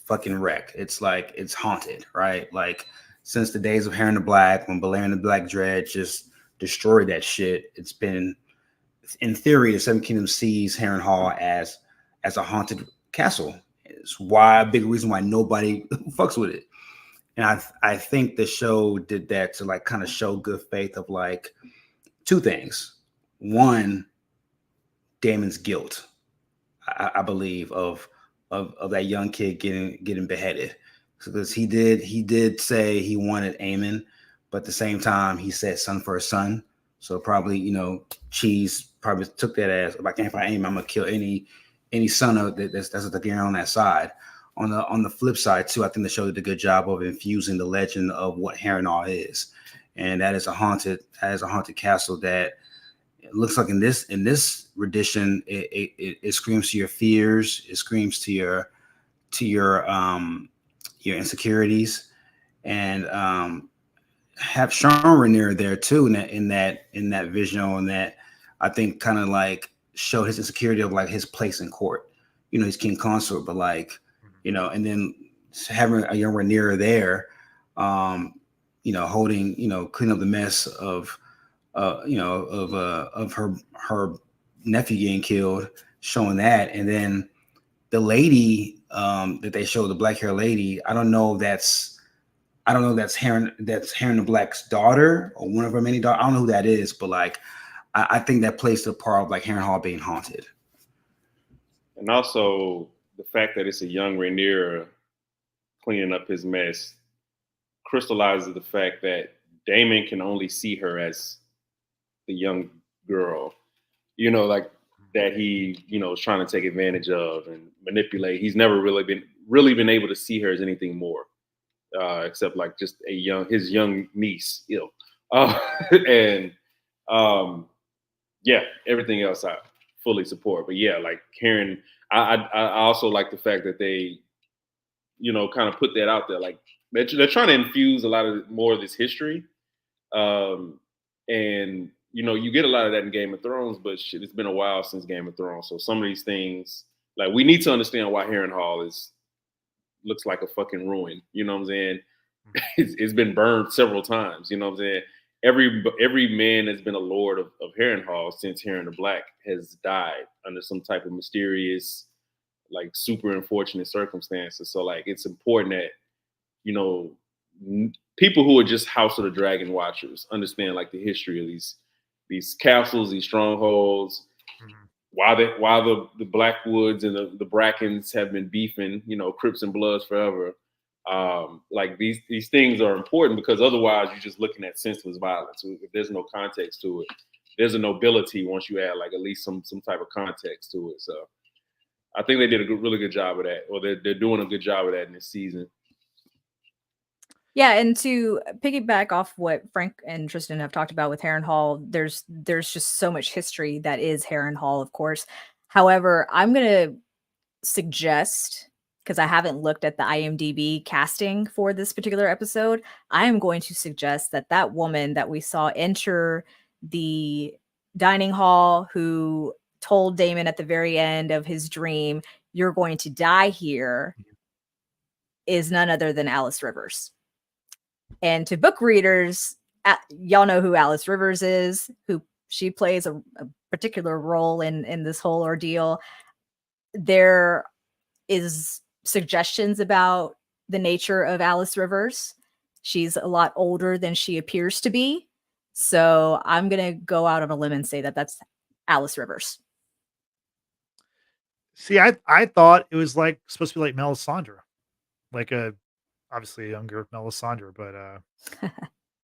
Speaker 5: fucking wrecked. It's like it's haunted, right? Like since the days of Harren the Black, when Balerion the Black Dread just destroyed that shit, it's been, in theory, the Seven Kingdoms sees Harrenhal as a haunted castle. It's why a big reason why nobody fucks with it. And I think the show did that to like kind of show good faith of like two things. One, Damon's guilt, I believe, of that young kid getting beheaded, because he did say he wanted Aemon, but at the same time he said son for a son. So probably Cheese probably took that as, if I can't find Aemon, I'm gonna kill any son of that's a Targaryen on that side. On the flip side too, I think the show did a good job of infusing the legend of what Harrenhal is, and that is a haunted castle that it looks like in this rendition, it screams to your fears, it screams to your insecurities, and have shown Rhaenyra there too in that visual, and that I think kind of like showed his insecurity of like his place in court. He's king consort, but like and then having a young Rhaenyra there, holding, cleaning up the mess of her nephew getting killed, showing that. And then the lady that they showed, the black hair lady, I don't know if that's Harren the Black's daughter or one of her many daughters. I don't know who that is, but like I think that plays the part of like Harrenhal being haunted.
Speaker 4: And also the fact that it's a young Rhaenyra cleaning up his mess crystallizes the fact that Daemon can only see her as the young girl, like that he, is trying to take advantage of and manipulate. He's never really been able to see her as anything more, except like just his young niece, and everything else I fully support. But yeah, like Karen, I also like the fact that they, kind of put that out there, like they're trying to infuse a lot of more of this history, and you get a lot of that in Game of Thrones, but shit, it's been a while since Game of Thrones. So some of these things, like we need to understand why Harrenhal looks like a fucking ruin. You know what I'm saying? It's been burned several times. You know what I'm saying? Every man that's been a lord of Harrenhal since Harren the Black has died under some type of mysterious, like super unfortunate circumstances. So like it's important that people who are just House of the Dragon watchers understand like the history of these castles, these strongholds, while the Blackwoods and the Brackens have been beefing, Crips and Bloods forever. Like these things are important because otherwise you're just looking at senseless violence. If there's no context to it, there's a nobility once you add like at least some type of context to it. So I think they did a really good job of that, or they're doing a good job of that in this season.
Speaker 2: Yeah, and to piggyback off what Frank and Tristan have talked about with Harrenhal, there's just so much history that is Harrenhal, of course. However, I'm gonna suggest, because I haven't looked at the IMDb casting for this particular episode, I am going to suggest that woman that we saw enter the dining hall, who told Damon at the very end of his dream, "You're going to die here," is none other than Alice Rivers. And to book readers, y'all know who Alice Rivers is, who she plays a particular role in this whole ordeal. There is suggestions about the nature of Alice Rivers. She's a lot older than she appears to be. So I'm going to go out on a limb and say that that's Alice Rivers.
Speaker 1: See, I thought it was like supposed to be like Melisandre, like obviously a younger Melisandre,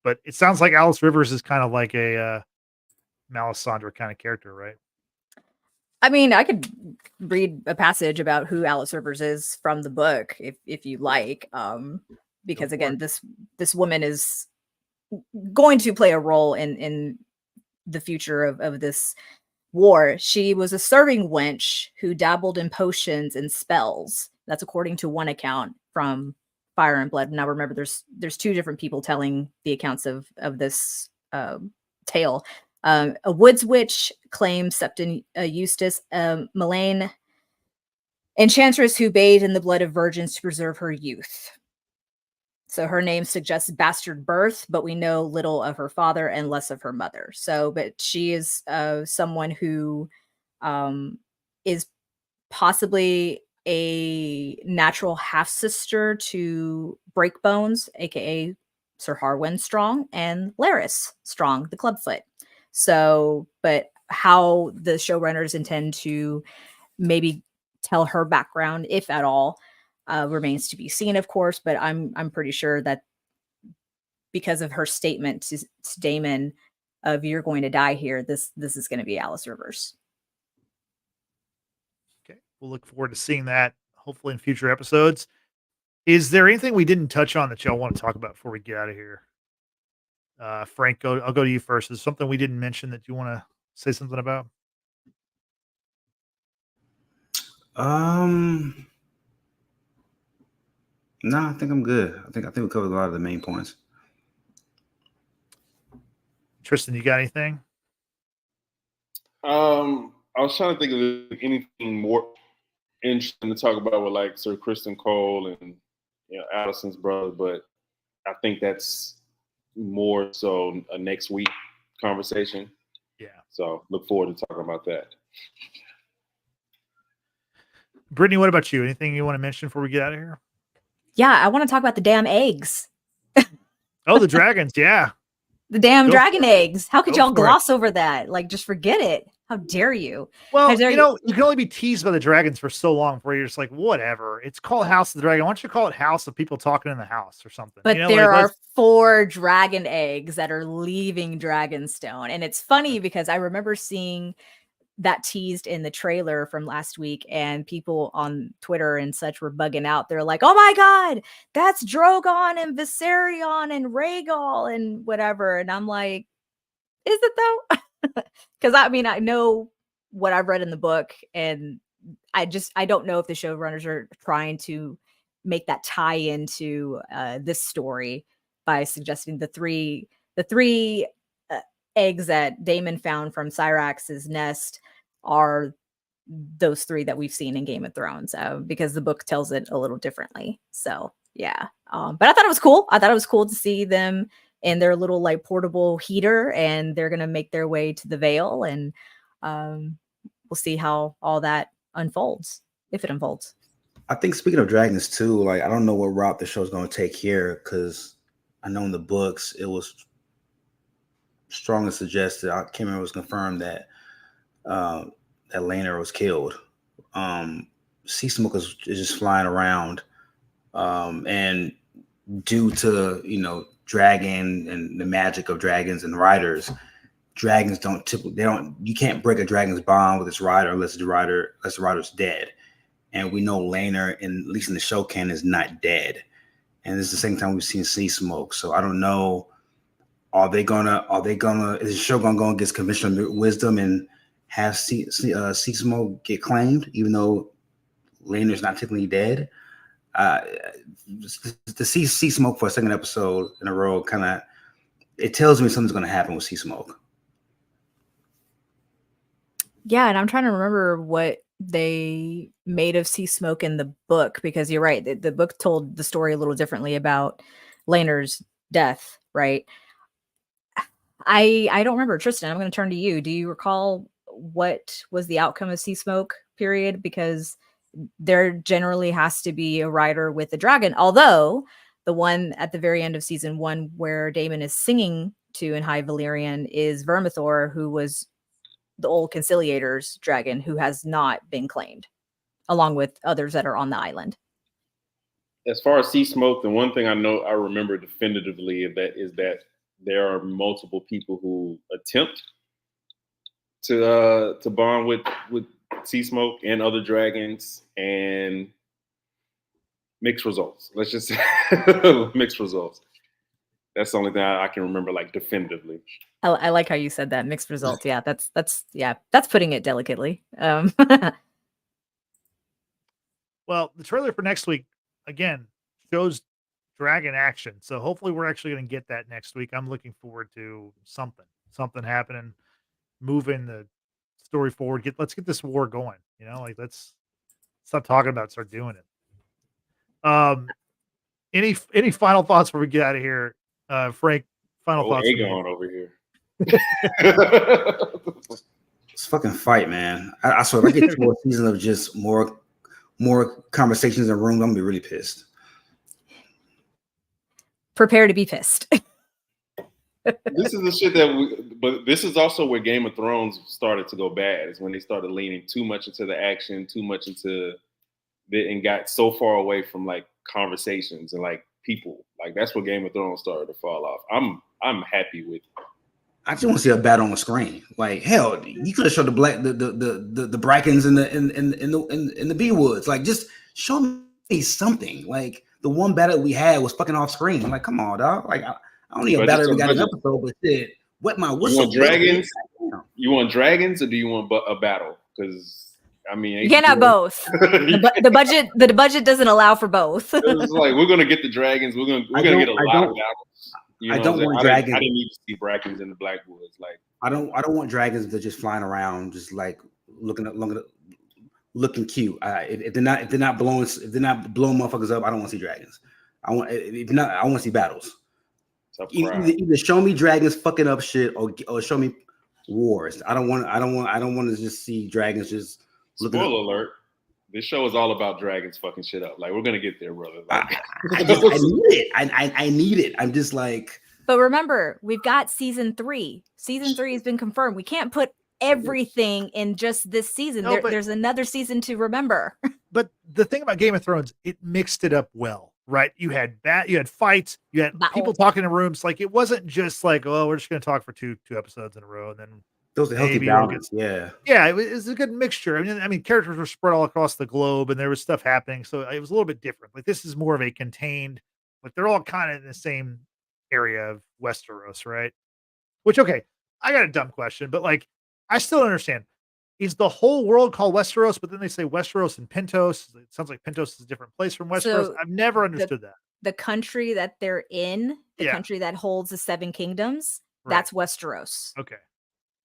Speaker 1: but it sounds like Alice Rivers is kind of like a Melisandre kind of character, right?
Speaker 2: I mean, I could read a passage about who Alice Rivers is from the book if you like, because again, this woman is going to play a role in the future of this war. She was a serving wench who dabbled in potions and spells. That's according to one account from Fire and Blood. Now remember, there's two different people telling the accounts of this tale. A woods witch claimed Septon Eustace, Melaine enchantress who bathed in the blood of virgins to preserve her youth. So her name suggests bastard birth, but we know little of her father and less of her mother. So, but she is someone who is possibly a natural half-sister to Breakbones, aka Sir Harwin Strong, and Larys Strong, the Clubfoot. So, but how the showrunners intend to maybe tell her background, if at all, remains to be seen, of course. But I'm pretty sure that because of her statement to Damon of "you're going to die here," this is going to be Alice Rivers.
Speaker 1: Okay, we'll look forward to seeing that hopefully in future episodes. Is there anything we didn't touch on that y'all want to talk about before we get out of here? Frank, I'll go to you first. Is there something we didn't mention that you want to say something about?
Speaker 5: No, I think I'm good. I think we covered a lot of the main points.
Speaker 1: Tristan, you got anything?
Speaker 4: I was trying to think of anything more interesting to talk about with like Sir Criston Cole and Addison's brother, but I think that's more so a next week conversation.
Speaker 1: Yeah.
Speaker 4: So look forward to talking about that.
Speaker 1: Brittany, what about you? Anything you want to mention before we get out of here?
Speaker 2: Yeah, I want to talk about the damn eggs.
Speaker 1: Oh, the dragons. Yeah.
Speaker 2: The damn dragon eggs. How could
Speaker 1: Go
Speaker 2: y'all
Speaker 1: for it.
Speaker 2: gloss over that? Like, just forget it. How dare you?
Speaker 1: Well,
Speaker 2: How dare
Speaker 1: you can only be teased by the dragons for so long before you're just like, whatever. It's called House of the Dragon. Why don't you call it House of People Talking in the House or something?
Speaker 2: But
Speaker 1: You know,
Speaker 2: there
Speaker 1: like,
Speaker 2: are 4 dragon eggs that are leaving Dragonstone. And it's funny because I remember seeing that teased in the trailer from last week, and people on Twitter and such were bugging out. They're like, oh my God, that's Drogon and Viserion and Rhaegal and whatever. And I'm like, is it though? Because I mean, I know what I've read in the book, and I don't know if the showrunners are trying to make that tie into this story by suggesting the three eggs that Daemon found from Syrax's nest are those 3 that we've seen in Game of Thrones, because the book tells it a little differently. So yeah, but I thought it was cool. I thought it was cool to see them in their little like portable heater, and they're gonna make their way to the Vale, and we'll see how all that unfolds, if it unfolds.
Speaker 5: I think speaking of dragons too, like I don't know what route the show's going to take here, because I know in the books it was strongly suggested, I can't remember if it was confirmed, that that Laner was killed. Sea Smoke is just flying around, and due to dragon and the magic of dragons and riders, dragons don't typically you can't break a dragon's bond with its rider unless the rider's dead. And we know Laner, at least in the show canon, is not dead. And this is the same time we've seen Sea Smoke. So I don't know. Is the show gonna go against conventional wisdom and have Sea Smoke get claimed, even though Laner's not technically dead? To see Sea Smoke for a second episode in a row, it tells me something's gonna happen with Sea Smoke.
Speaker 2: Yeah, and I'm trying to remember what they made of Sea Smoke in the book, because you're right. The book told the story a little differently about Laner's death, right? I don't remember. Tristan, I'm going to turn to you. Do you recall what was the outcome of Sea Smoke, period? Because there generally has to be a rider with a dragon, although the one at the very end of season 1 where Daemon is singing to in High Valyrian is Vermithor, who was the old Conciliator's dragon, who has not been claimed, along with others that are on the island.
Speaker 4: As far as Sea Smoke, the one thing I remember definitively is that there are multiple people who attempt to bond with Sea Smoke and other dragons, and mixed results. Let's just say mixed results. That's the only thing I can remember, like, definitively.
Speaker 2: I like how you said that, mixed results. Yeah, that's putting it delicately.
Speaker 1: Well, the trailer for next week again shows dragon action, so hopefully we're actually going to get that next week. I'm looking forward to something happening, moving the story forward. Let's get this war going. Let's stop talking about it, start doing it. Any final thoughts before we get out of here, Frank? Final thoughts.
Speaker 4: Aegon over here.
Speaker 5: It's fucking fight, man. I swear, if I get 2 more seasons of just more conversations in the room, I'm gonna be really pissed.
Speaker 2: Prepare to be pissed.
Speaker 4: This is the shit but this is also where Game of Thrones started to go bad, is when they started leaning too much into the action, too much into and got so far away from like conversations and like people. Like, that's where Game of Thrones started to fall off. I'm happy with it.
Speaker 5: I just want to see a battle on the screen. Like, hell, you could have showed the Brackens in the B Woods. Like, just show me something. Like, the one battle we had was fucking off screen. I'm like, come on, dog. Like, I don't need a battle we got an episode, but shit, wet my whistle.
Speaker 4: You want dragons? You want dragons, or do you want a battle? Because I mean,
Speaker 2: you can't have both. The budget doesn't allow for both.
Speaker 4: It's like, we're gonna get the dragons. We're gonna get a lot of battles.
Speaker 5: I don't want dragons.
Speaker 4: I didn't need to see Brackens in the Blackwoods. Like,
Speaker 5: I don't want dragons that just flying around, just like looking cute. If they're not blowing motherfuckers up, I don't want to see dragons. I want to see battles. Either show me dragons fucking up shit, or show me wars. I don't want to just see dragons just.
Speaker 4: Spoiler alert. This show is all about dragons fucking shit up. Like, we're gonna get there, brother. Like,
Speaker 5: I need it. I need it. I'm just like.
Speaker 2: But remember, we've got season 3. Season 3 has been confirmed. We can't put everything in just this season. There's another season to remember. But
Speaker 1: the thing about Game of Thrones, it mixed it up well, right? You had fights, you had people talking in rooms. Like, it wasn't just like, oh, we're just gonna talk for two episodes in a row, and then.
Speaker 5: Those are healthy balance, yeah.
Speaker 1: Yeah, it was a good mixture. I mean, characters were spread all across the globe, and there was stuff happening, so it was a little bit different. Like, this is more of a contained, like, they're all kind of in the same area of Westeros, right? Which, okay, I got a dumb question, but like, I still don't understand. Is the whole world called Westeros? But then they say Westeros and Pentos. It sounds like Pentos is a different place from Westeros. So I've never understood that.
Speaker 2: The country that they're in, country that holds the 7 kingdoms, that's Westeros.
Speaker 1: Okay.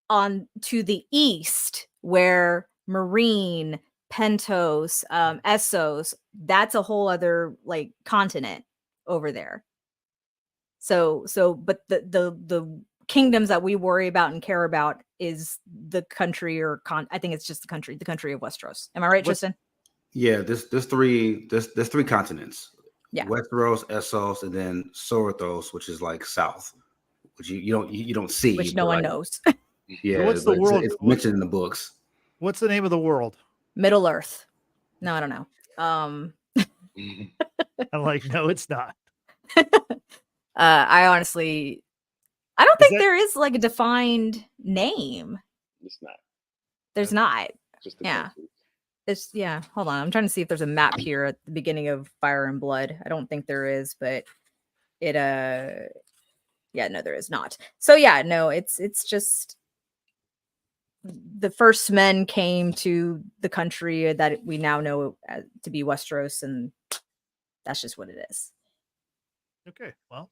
Speaker 2: On to the east, where Marine, Pentos, Essos, that's a whole other like continent over there. So, but the kingdoms that we worry about and care about is the country I think it's just the country of Westeros. Am I right, Tristan?
Speaker 5: Yeah, there's 3 continents.
Speaker 2: Yeah.
Speaker 5: Westeros, Essos, and then Sorothos, which is like south, which you don't see,
Speaker 2: which no one knows.
Speaker 5: Yeah,
Speaker 1: so what's the world?
Speaker 5: It's mentioned in the books.
Speaker 1: What's the name of the world?
Speaker 2: Middle Earth. No, I don't know.
Speaker 1: I'm like, no, it's not.
Speaker 2: I honestly, I don't
Speaker 1: Is
Speaker 2: think
Speaker 1: that-
Speaker 2: there is like a defined name.
Speaker 4: It's not.
Speaker 2: There's not.
Speaker 4: Just the
Speaker 2: Yeah.
Speaker 4: country.
Speaker 2: It's hold on. I'm trying to see if there's a map here at the beginning of Fire and Blood. I don't think there is, but it yeah, no, there is not. So yeah, no, it's just the first men came to the country that we now know to be Westeros, and that's just what it is.
Speaker 1: Okay. Well,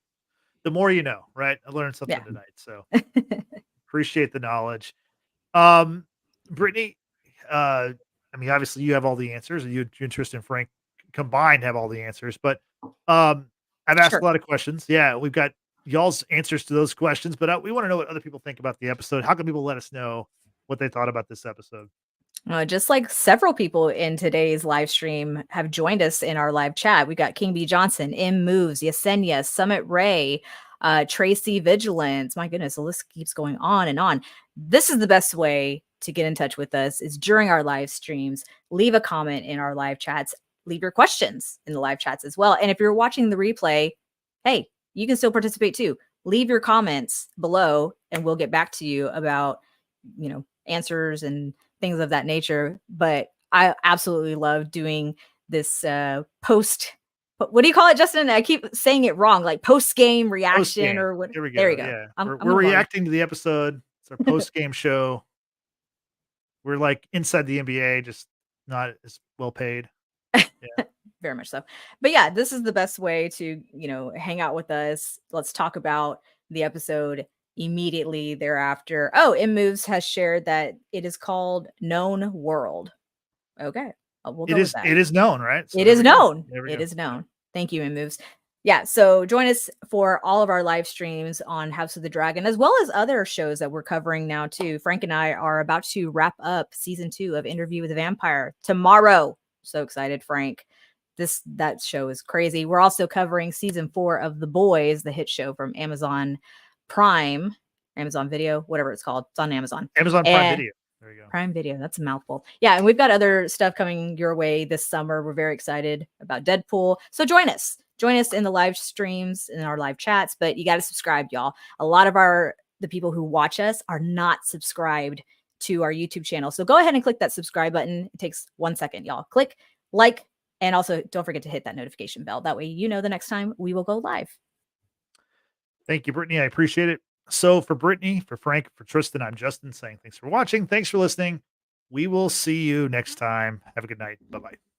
Speaker 1: the more you know, right? I learned something
Speaker 2: Yeah.
Speaker 1: tonight. So appreciate the knowledge. Brittany, I mean, obviously you have all the answers, and you and Tristan Frank combined have all the answers, but I've asked
Speaker 2: Sure.
Speaker 1: a lot of questions. Yeah, we've got y'all's answers to those questions, but we want to know what other people think about the episode. How can people let us know what they thought about this episode?
Speaker 2: Just like several people in today's live stream have joined us in our live chat. We got King B. Johnson, M Moves, Yesenia, Summit Ray, Tracy Vigilance. My goodness, the list keeps going on and on. This is the best way to get in touch with us is during our live streams. Leave a comment in our live chats. Leave your questions in the live chats as well. And if you're watching the replay, hey, you can still participate too. Leave your comments below and we'll get back to you about, answers and things of that nature. But I absolutely love doing this post. What do you call it, Justin? I keep saying it wrong, like post game reaction
Speaker 1: Post-game.
Speaker 2: or what?
Speaker 1: There we go.
Speaker 2: There you go.
Speaker 1: Yeah. We're
Speaker 2: gonna love it.
Speaker 1: reacting to the episode. It's our post game show. We're like inside the NBA, just not as well paid.
Speaker 2: Very much so. But yeah, this is the best way to, hang out with us. Let's talk about the episode immediately thereafter. Oh, M Moves has shared that it is called Known World. Okay. We'll go with that.
Speaker 1: It is known, right? So
Speaker 2: It
Speaker 1: there
Speaker 2: is
Speaker 1: we go.
Speaker 2: known.
Speaker 1: There we
Speaker 2: It
Speaker 1: go.
Speaker 2: is known. Thank you, M Moves. Yeah, so join us for all of our live streams on House of the Dragon, as well as other shows that we're covering now too. Frank and I are about to wrap up season 2 of Interview with the Vampire tomorrow. So excited, Frank. That show is crazy. We're also covering season 4 of The Boys, the hit show from Amazon Prime, Amazon Video, whatever it's called. It's on Amazon.
Speaker 1: Amazon Prime Video. There you go.
Speaker 2: Prime Video. That's a mouthful. Yeah, and we've got other stuff coming your way this summer. We're very excited about Deadpool. So join us. Join us in the live streams, in our live chats, but you got to subscribe, y'all. A lot of the people who watch us are not subscribed to our YouTube channel. So go ahead and click that subscribe button. It takes 1 second, y'all. Click, like, and also don't forget to hit that notification bell. That way you know the next time we will go live.
Speaker 1: Thank you, Brittany. I appreciate it. So for Brittany, for Frank, for Tristan, I'm Justin saying thanks for watching. Thanks for listening. We will see you next time. Have a good night. Bye-bye.